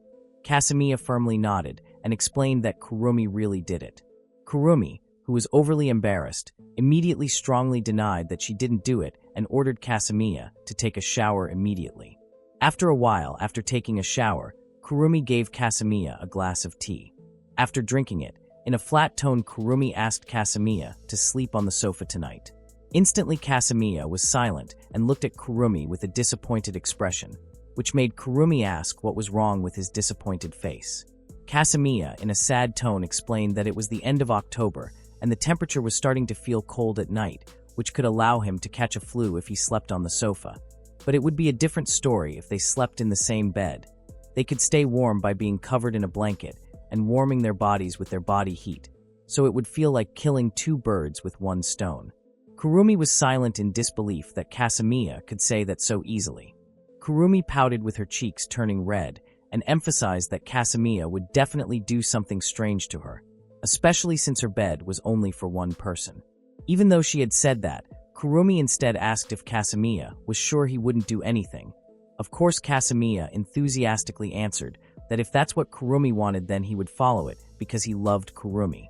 Speaker 1: Kasamiya firmly nodded and explained that Kurumi really did it. Kurumi, who was overly embarrassed, immediately strongly denied that she didn't do it and ordered Kasamiya to take a shower immediately. After a while, after taking a shower, Kurumi gave Kasamiya a glass of tea. After drinking it, in a flat tone, Kurumi asked Kasamiya to sleep on the sofa tonight. Instantly, Kasamiya was silent and looked at Kurumi with a disappointed expression, which made Kurumi ask what was wrong with his disappointed face. Kasamiya, in a sad tone, explained that it was the end of October and the temperature was starting to feel cold at night, which could allow him to catch a flu if he slept on the sofa. But it would be a different story if they slept in the same bed. They could stay warm by being covered in a blanket and warming their bodies with their body heat, so it would feel like killing two birds with one stone. Kurumi was silent in disbelief that Kasamiya could say that so easily. Kurumi pouted with her cheeks turning red and emphasized that Kasamiya would definitely do something strange to her, especially since her bed was only for one person. Even though she had said that, Kurumi instead asked if Kasamiya was sure he wouldn't do anything. Of course, Kasamiya enthusiastically answered that if that's what Kurumi wanted, then he would follow it because he loved Kurumi.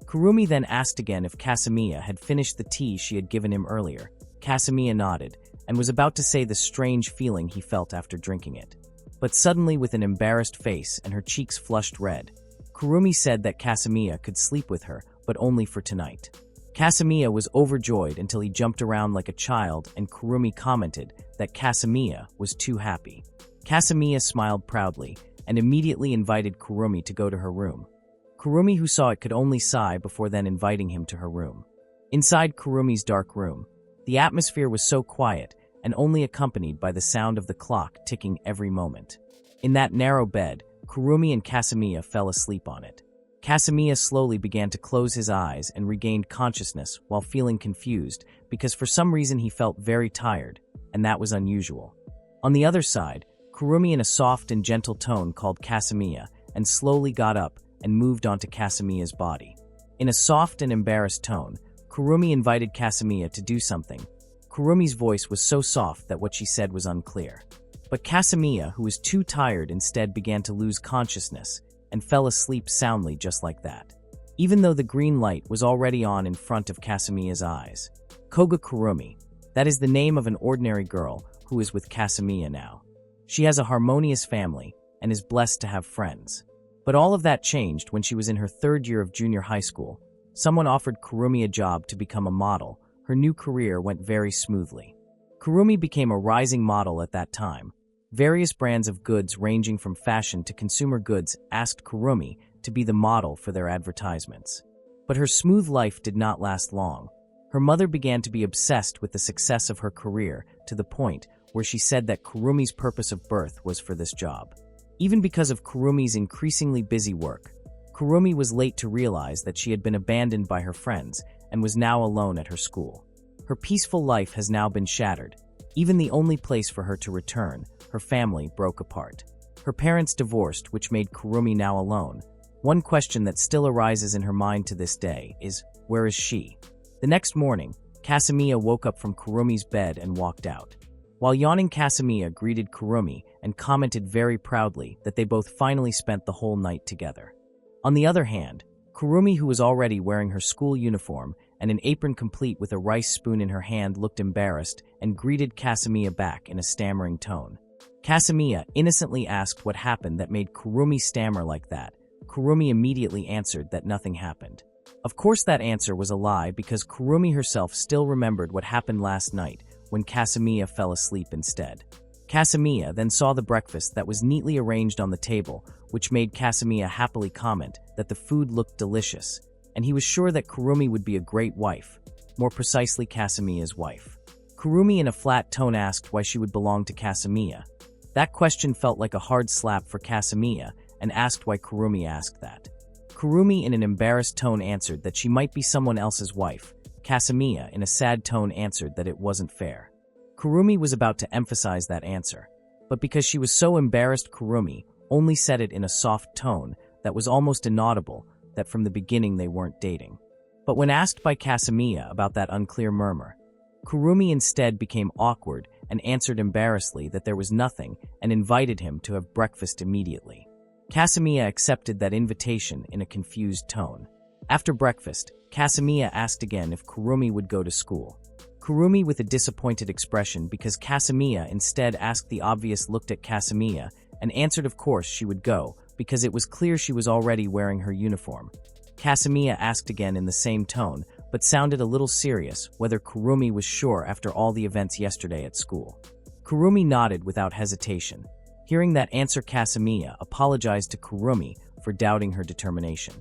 Speaker 1: Kurumi then asked again if Kasamiya had finished the tea she had given him earlier. Kasamiya nodded and was about to say the strange feeling he felt after drinking it. But suddenly, with an embarrassed face and her cheeks flushed red, Kurumi said that Kasamiya could sleep with her, but only for tonight. Kasamiya was overjoyed until he jumped around like a child, and Kurumi commented that Kasamiya was too happy. Kasamiya smiled proudly and immediately invited Kurumi to go to her room. Kurumi, who saw it, could only sigh before then inviting him to her room. Inside Kurumi's dark room, the atmosphere was so quiet and only accompanied by the sound of the clock ticking every moment. In that narrow bed, Kurumi and Kasamiya fell asleep on it. Kasamiya slowly began to close his eyes and regained consciousness while feeling confused because for some reason he felt very tired, and that was unusual. On the other side, Kurumi in a soft and gentle tone called Kasamiya and slowly got up and moved onto Kasamiya's body. In a soft and embarrassed tone, Kurumi invited Kasamiya to do something. Kurumi's voice was so soft that what she said was unclear. But Kasamiya, who was too tired, instead began to lose consciousness and fell asleep soundly just like that, even though the green light was already on in front of Kasamiya's eyes. Koga Kurumi, that is the name of an ordinary girl who is with Kasamiya now. She has a harmonious family and is blessed to have friends. But all of that changed when she was in her 3rd year of junior high school. Someone offered Kurumi a job to become a model. Her new career went very smoothly. Kurumi became a rising model at that time. Various brands of goods ranging from fashion to consumer goods asked Kurumi to be the model for their advertisements. But her smooth life did not last long. Her mother began to be obsessed with the success of her career to the point where she said that Kurumi's purpose of birth was for this job. Even because of Kurumi's increasingly busy work, Kurumi was late to realize that she had been abandoned by her friends and was now alone at her school. Her peaceful life has now been shattered. Even the only place for her to return, her family, broke apart. Her parents divorced, which made Kurumi now alone. One question that still arises in her mind to this day is, where is she? The next morning, Kasamiya woke up from Kurumi's bed and walked out. While yawning, Kasamiya greeted Kurumi and commented very proudly that they both finally spent the whole night together. On the other hand, Kurumi, who was already wearing her school uniform and an apron complete with a rice spoon in her hand, looked embarrassed and greeted Kasamiya back in a stammering tone. Kasamiya innocently asked what happened that made Kurumi stammer like that. Kurumi immediately answered that nothing happened. Of course that answer was a lie because Kurumi herself still remembered what happened last night when Kasamiya fell asleep instead. Kasamiya then saw the breakfast that was neatly arranged on the table, which made Kasamiya happily comment that the food looked delicious, and he was sure that Kurumi would be a great wife, more precisely Kasamiya's wife. Kurumi in a flat tone asked why she would belong to Kasamiya. That question felt like a hard slap for Kasamiya and asked why Kurumi asked that. Kurumi in an embarrassed tone answered that she might be someone else's wife. Kasamiya in a sad tone answered that it wasn't fair. Kurumi was about to emphasize that answer, but because she was so embarrassed, Kurumi only said it in a soft tone that was almost inaudible, that from the beginning they weren't dating. But when asked by Kasamiya about that unclear murmur, Kurumi instead became awkward and answered embarrassedly that there was nothing and invited him to have breakfast immediately. Kasamiya accepted that invitation in a confused tone. After breakfast, Kasamiya asked again if Kurumi would go to school. Kurumi with a disappointed expression because Kasamiya instead asked the obvious looked at Kasamiya and answered of course she would go because it was clear she was already wearing her uniform. Kasamiya asked again in the same tone but sounded a little serious whether Kurumi was sure after all the events yesterday at school. Kurumi nodded without hesitation. Hearing that answer, Kasamiya apologized to Kurumi for doubting her determination.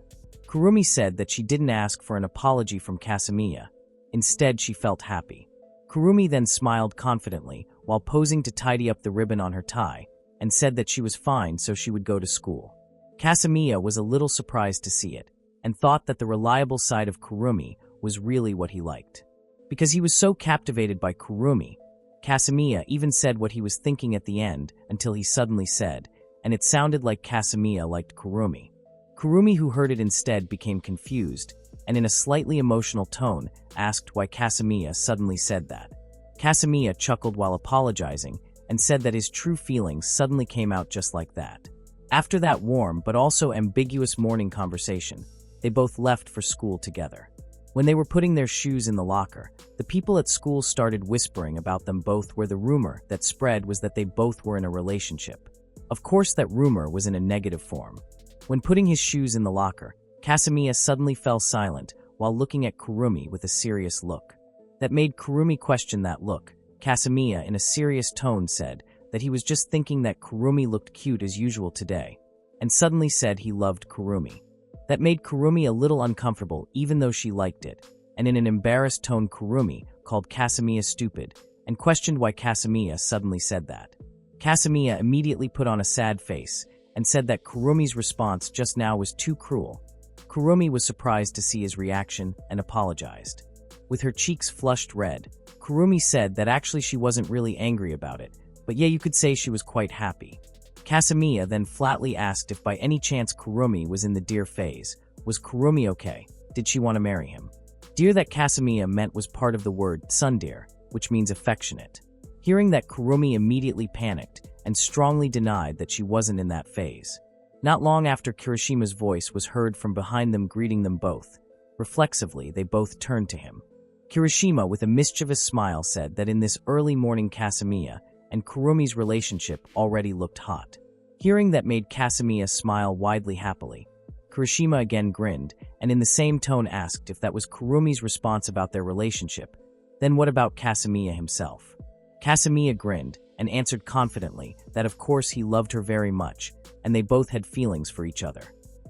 Speaker 1: Kurumi said that she didn't ask for an apology from Kasamiya. Instead, she felt happy. Kurumi then smiled confidently while posing to tidy up the ribbon on her tie and said that she was fine so she would go to school. Kasamiya was a little surprised to see it and thought that the reliable side of Kurumi was really what he liked. Because he was so captivated by Kurumi, Kasamiya even said what he was thinking at the end until he suddenly said, and it sounded like Kasamiya liked Kurumi. Kurumi, who heard it instead, became confused and in a slightly emotional tone asked why Kasamiya suddenly said that. Kasamiya chuckled while apologizing and said that his true feelings suddenly came out just like that. After that warm but also ambiguous morning conversation, they both left for school together. When they were putting their shoes in the locker, the people at school started whispering about them both, where the rumor that spread was that they both were in a relationship. Of course, that rumor was in a negative form. When putting his shoes in the locker, Kasamiya suddenly fell silent while looking at Kurumi with a serious look. That made Kurumi question that look. Kasamiya in a serious tone said that he was just thinking that Kurumi looked cute as usual today, and suddenly said he loved Kurumi. That made Kurumi a little uncomfortable even though she liked it, and in an embarrassed tone Kurumi called Kasamiya stupid and questioned why Kasamiya suddenly said that. Kasamiya immediately put on a sad face and said that Kurumi's response just now was too cruel. Kurumi was surprised to see his reaction and apologized. With her cheeks flushed red, Kurumi said that actually she wasn't really angry about it, but yeah, you could say she was quite happy. Kasamiya then flatly asked if by any chance Kurumi was in the dear phase. Was Kurumi okay? Did she want to marry him? Dear that Kasamiya meant was part of the word tsundere, which means affectionate. Hearing that, Kurumi immediately panicked and strongly denied that she wasn't in that phase. Not long after, Kirishima's voice was heard from behind them greeting them both. Reflexively, they both turned to him. Kirishima, with a mischievous smile, said that in this early morning Kasamiya and Kurumi's relationship already looked hot. Hearing that made Kasamiya smile widely happily. Kirishima again grinned, and in the same tone asked if that was Kurumi's response about their relationship. Then what about Kasamiya himself? Kasamiya grinned and answered confidently that of course he loved her very much, and they both had feelings for each other.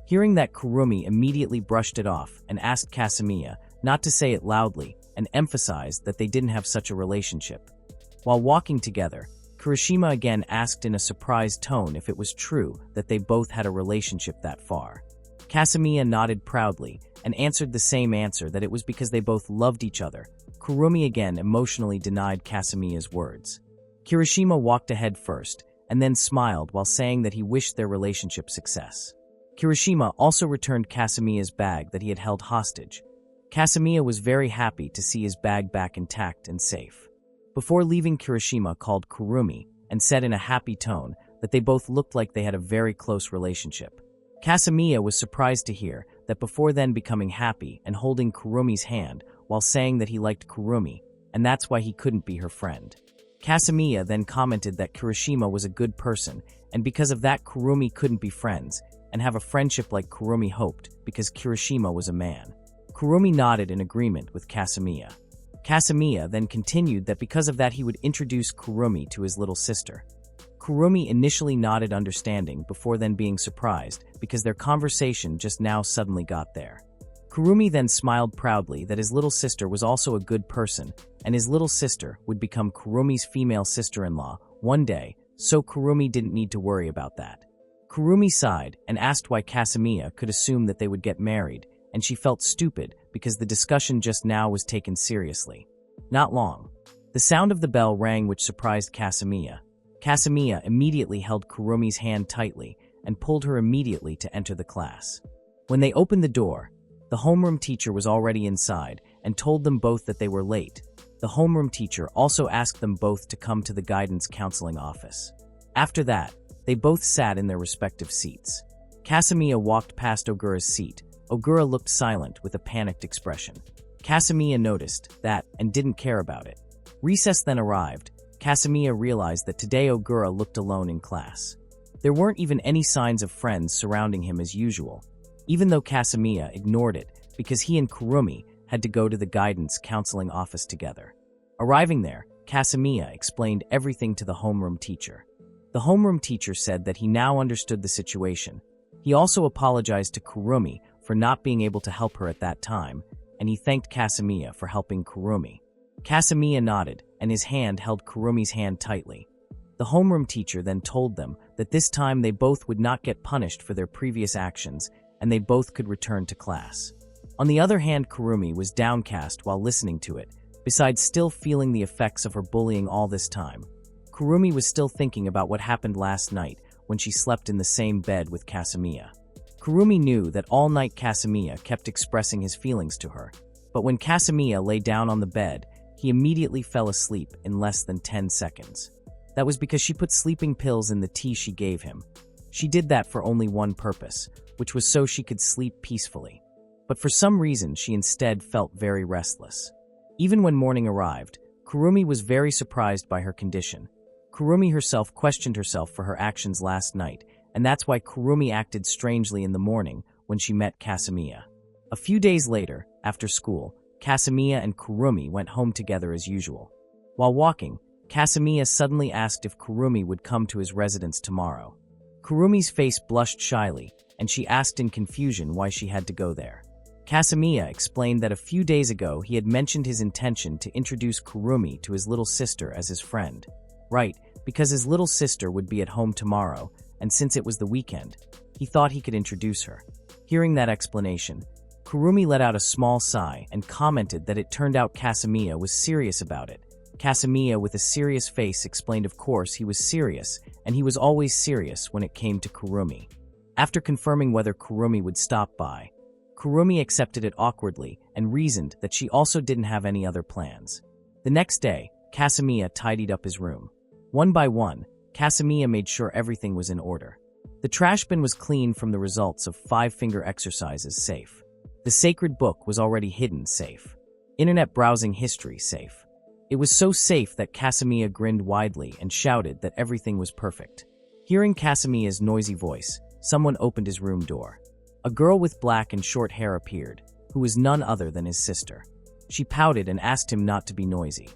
Speaker 1: Hearing that, Kurumi immediately brushed it off and asked Kasamiya not to say it loudly and emphasized that they didn't have such a relationship. While walking together, Kirishima again asked in a surprised tone if it was true that they both had a relationship that far. Kasamiya nodded proudly and answered the same answer, that it was because they both loved each other. Kurumi again emotionally denied Kasamiya's words. Kirishima walked ahead first and then smiled while saying that he wished their relationship success. Kirishima also returned Kasamiya's bag that he had held hostage. Kasamiya was very happy to see his bag back intact and safe. Before leaving, Kirishima called Kurumi and said in a happy tone that they both looked like they had a very close relationship. Kasamiya was surprised to hear that before then becoming happy and holding Kurumi's hand while saying that he liked Kurumi, and that's why he couldn't be her friend. Kasamiya then commented that Kirishima was a good person, and because of that Kurumi couldn't be friends and have a friendship like Kurumi hoped because Kirishima was a man. Kurumi nodded in agreement with Kasamiya. Kasamiya then continued that because of that he would introduce Kurumi to his little sister. Kurumi initially nodded understanding before then being surprised because their conversation just now suddenly got there. Kurumi then smiled proudly that his little sister was also a good person and his little sister would become Kurumi's female sister-in-law one day, so Kurumi didn't need to worry about that. Kurumi sighed and asked why Kasamiya could assume that they would get married, and she felt stupid because the discussion just now was taken seriously. Not long. The sound of the bell rang, which surprised Kasamiya. Kasamiya immediately held Kurumi's hand tightly and pulled her immediately to enter the class. When they opened the door, the homeroom teacher was already inside and told them both that they were late. The homeroom teacher also asked them both to come to the guidance counseling office. After that, they both sat in their respective seats. Kasamiya walked past Ogura's seat. Ogura looked silent with a panicked expression. Kasamiya noticed that and didn't care about it. Recess then arrived. Kasamiya realized that today Ogura looked alone in class. There weren't even any signs of friends surrounding him as usual, even though Kasamiya ignored it because he and Kurumi had to go to the guidance counseling office together. Arriving there, Kasamiya explained everything to the homeroom teacher. The homeroom teacher said that he now understood the situation. He also apologized to Kurumi for not being able to help her at that time, and he thanked Kasamiya for helping Kurumi. Kasamiya nodded, and his hand held Kurumi's hand tightly. The homeroom teacher then told them that this time they both would not get punished for their previous actions, and they both could return to class. On the other hand, Kurumi was downcast while listening to it, besides still feeling the effects of her bullying all this time. Kurumi was still thinking about what happened last night when she slept in the same bed with Kasamiya. Kurumi knew that all night Kasamiya kept expressing his feelings to her, but when Kasamiya lay down on the bed, he immediately fell asleep in less than 10 seconds. That was because she put sleeping pills in the tea she gave him. She did that for only one purpose, which was so she could sleep peacefully. But for some reason, she instead felt very restless. Even when morning arrived, Kurumi was very surprised by her condition. Kurumi herself questioned herself for her actions last night, and that's why Kurumi acted strangely in the morning when she met Kasamiya. A few days later, after school, Kasamiya and Kurumi went home together as usual. While walking, Kasamiya suddenly asked if Kurumi would come to his residence tomorrow. Kurumi's face blushed shyly, and she asked in confusion why she had to go there. Kasamiya explained that a few days ago he had mentioned his intention to introduce Kurumi to his little sister as his friend. Right, because his little sister would be at home tomorrow, and since it was the weekend, he thought he could introduce her. Hearing that explanation, Kurumi let out a small sigh and commented that it turned out Kasamiya was serious about it. Kasamiya, with a serious face, explained of course he was serious, and he was always serious when it came to Kurumi. After confirming whether Kurumi would stop by, Kurumi accepted it awkwardly and reasoned that she also didn't have any other plans. The next day, Kasamiya tidied up his room. One by one, Kasamiya made sure everything was in order. The trash bin was clean from the results of 5-finger exercises safe. The sacred book was already hidden safe. Internet browsing history safe. It was so safe that Kasamiya grinned widely and shouted that everything was perfect. Hearing Kasamiya's noisy voice, someone opened his room door. A girl with black and short hair appeared, who was none other than his sister. She pouted and asked him not to be noisy.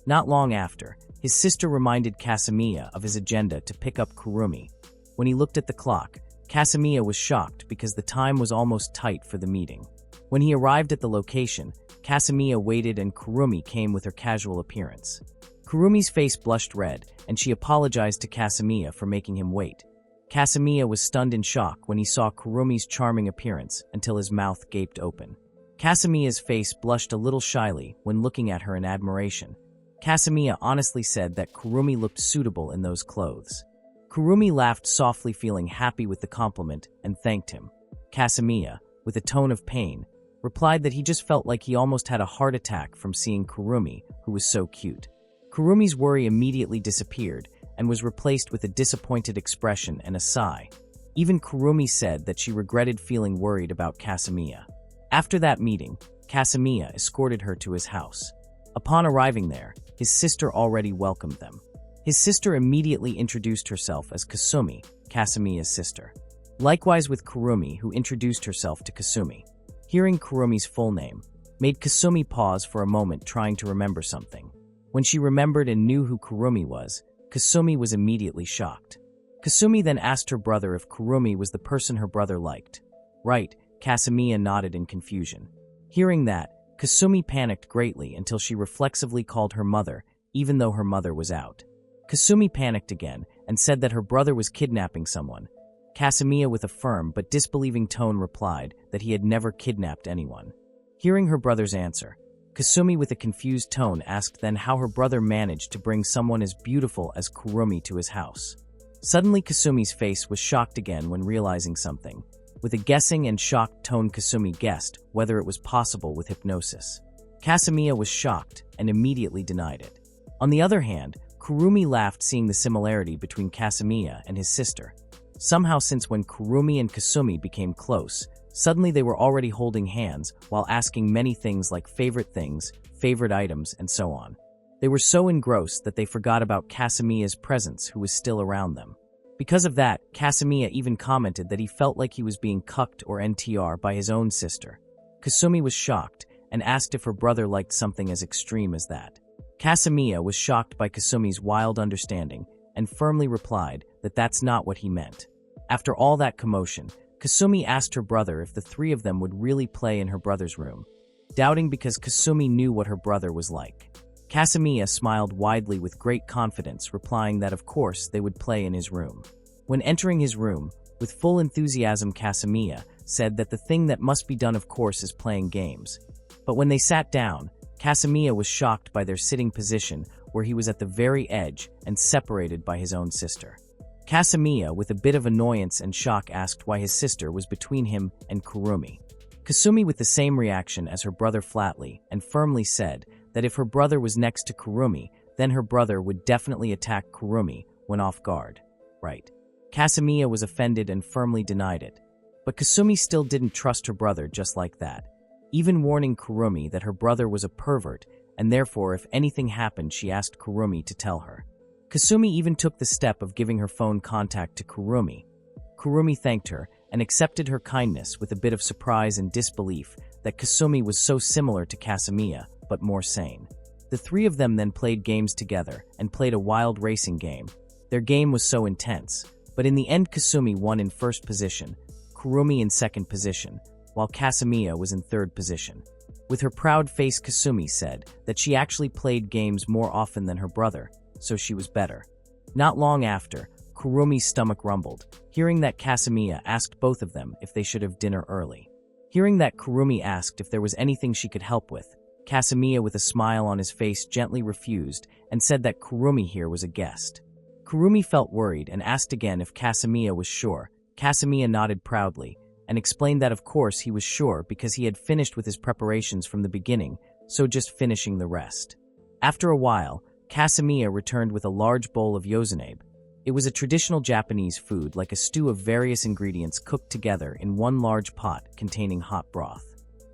Speaker 1: Not long after, his sister reminded Kasamiya of his agenda to pick up Kurumi. When he looked at the clock, Kasamiya was shocked because the time was almost tight for the meeting. When he arrived at the location, Kasamiya waited and Kurumi came with her casual appearance. Kurumi's face blushed red, and she apologized to Kasamiya for making him wait. Kasamiya was stunned in shock when he saw Kurumi's charming appearance until his mouth gaped open. Kasamiya's face blushed a little shyly when looking at her in admiration. Kasamiya honestly said that Kurumi looked suitable in those clothes. Kurumi laughed softly, feeling happy with the compliment, and thanked him. Kasamiya, with a tone of pain, replied that he just felt like he almost had a heart attack from seeing Kurumi, who was so cute. Kurumi's worry immediately disappeared and was replaced with a disappointed expression and a sigh. Even Kurumi said that she regretted feeling worried about Kasamiya. After that meeting, Kasamiya escorted her to his house. Upon arriving there, his sister already welcomed them. His sister immediately introduced herself as Kasumi, Kasamiya's sister. Likewise with Kurumi, who introduced herself to Kasumi. Hearing Kurumi's full name made Kasumi pause for a moment, trying to remember something. When she remembered and knew who Kurumi was, Kasumi was immediately shocked. Kasumi then asked her brother if Kurumi was the person her brother liked. Right, Kasamiya nodded in confusion. Hearing that, Kasumi panicked greatly until she reflexively called her mother, even though her mother was out. Kasumi panicked again and said that her brother was kidnapping someone. Kasamiya, with a firm but disbelieving tone, replied that he had never kidnapped anyone. Hearing her brother's answer, Kasumi, with a confused tone, asked then how her brother managed to bring someone as beautiful as Kurumi to his house. Suddenly, Kasumi's face was shocked again when realizing something. With a guessing and shocked tone, Kasumi guessed whether it was possible with hypnosis. Kasamiya was shocked and immediately denied it. On the other hand, Kurumi laughed, seeing the similarity between Kasamiya and his sister. Somehow, since when Kurumi and Kasumi became close, suddenly they were already holding hands while asking many things like favorite things, favorite items, and so on. They were so engrossed that they forgot about Kasamiya's presence, who was still around them. Because of that, Kasamiya even commented that he felt like he was being cucked or NTR by his own sister. Kasumi was shocked and asked if her brother liked something as extreme as that. Kasamiya was shocked by Kasumi's wild understanding and firmly replied that that's not what he meant. After all that commotion, Kasumi asked her brother if the three of them would really play in her brother's room, doubting because Kasumi knew what her brother was like. Kasamiya smiled widely with great confidence, replying that of course they would play in his room. When entering his room, with full enthusiasm, Kasamiya said that the thing that must be done of course is playing games. But when they sat down, Kasamiya was shocked by their sitting position, where he was at the very edge and separated by his own sister. Kasamiya, with a bit of annoyance and shock, asked why his sister was between him and Kurumi. Kasumi, with the same reaction as her brother, flatly and firmly said that if her brother was next to Kurumi, then her brother would definitely attack Kurumi when off guard. Right. Kasamiya was offended and firmly denied it. But Kasumi still didn't trust her brother just like that, even warning Kurumi that her brother was a pervert, and therefore if anything happened she asked Kurumi to tell her. Kasumi even took the step of giving her phone contact to Kurumi. Kurumi thanked her and accepted her kindness with a bit of surprise and disbelief that Kasumi was so similar to Kasamiya, but more sane. The three of them then played games together and played a wild racing game. Their game was so intense, but in the end Kasumi won in first position, Kurumi in second position, while Kasamiya was in third position. With her proud face, Kasumi said that she actually played games more often than her brother, so she was better. Not long after, Kurumi's stomach rumbled, hearing that Kasamiya asked both of them if they should have dinner early. Hearing that Kurumi asked if there was anything she could help with, Kasamiya, with a smile on his face, gently refused and said that Kurumi here was a guest. Kurumi felt worried and asked again if Kasamiya was sure. Kasamiya nodded proudly and explained that of course he was sure because he had finished with his preparations from the beginning, so just finishing the rest. After a while, Kasamiya returned with a large bowl of yozunabe. It was a traditional Japanese food like a stew of various ingredients cooked together in one large pot containing hot broth.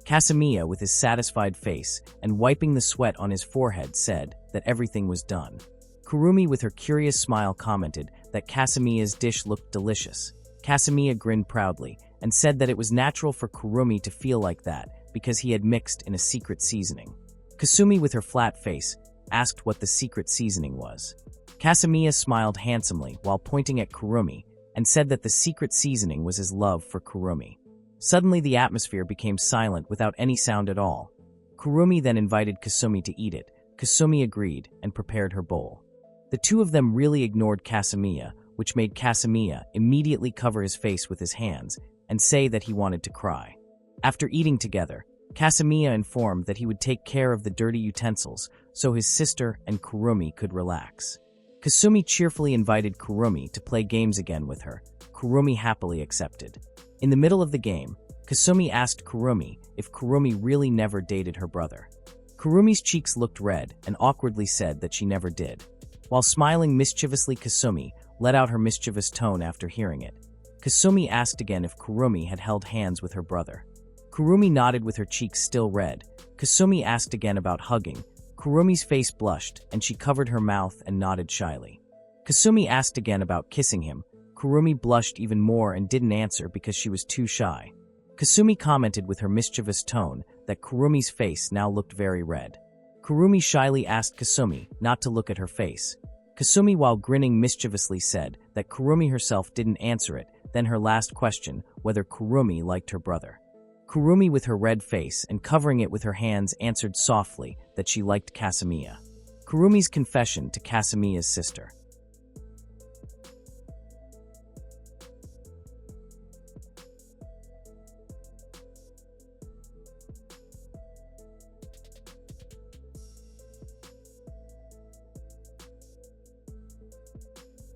Speaker 1: Kasamiya, with his satisfied face and wiping the sweat on his forehead, said that everything was done. Kurumi with her curious smile commented that Kasamiya's dish looked delicious. Kasamiya grinned proudly and said that it was natural for Kurumi to feel like that because he had mixed in a secret seasoning. Kasumi with her flat face asked what the secret seasoning was. Kasamiya smiled handsomely while pointing at Kurumi and said that the secret seasoning was his love for Kurumi. Suddenly the atmosphere became silent without any sound at all. Kurumi then invited Kasumi to eat it. Kasumi agreed and prepared her bowl. The two of them really ignored Kasamiya, which made Kasamiya immediately cover his face with his hands and say that he wanted to cry. After eating together, Kasamiya informed that he would take care of the dirty utensils so his sister and Kurumi could relax. Kasumi cheerfully invited Kurumi to play games again with her. Kurumi happily accepted. In the middle of the game, Kasumi asked Kurumi if Kurumi really never dated her brother. Kurumi's cheeks looked red and awkwardly said that she never did. While smiling mischievously, Kasumi let out her mischievous tone after hearing it. Kasumi asked again if Kurumi had held hands with her brother. Kurumi nodded with her cheeks still red. Kasumi asked again about hugging. Kurumi's face blushed, and she covered her mouth and nodded shyly. Kasumi asked again about kissing him. Kurumi blushed even more and didn't answer because she was too shy. Kasumi commented with her mischievous tone that Kurumi's face now looked very red. Kurumi shyly asked Kasumi not to look at her face. Kasumi, while grinning mischievously, said that Kurumi herself didn't answer it, then her last question, whether Kurumi liked her brother. Kurumi with her red face and covering it with her hands answered softly that she liked Kasamiya. Kurumi's confession to Kasamiya's sister.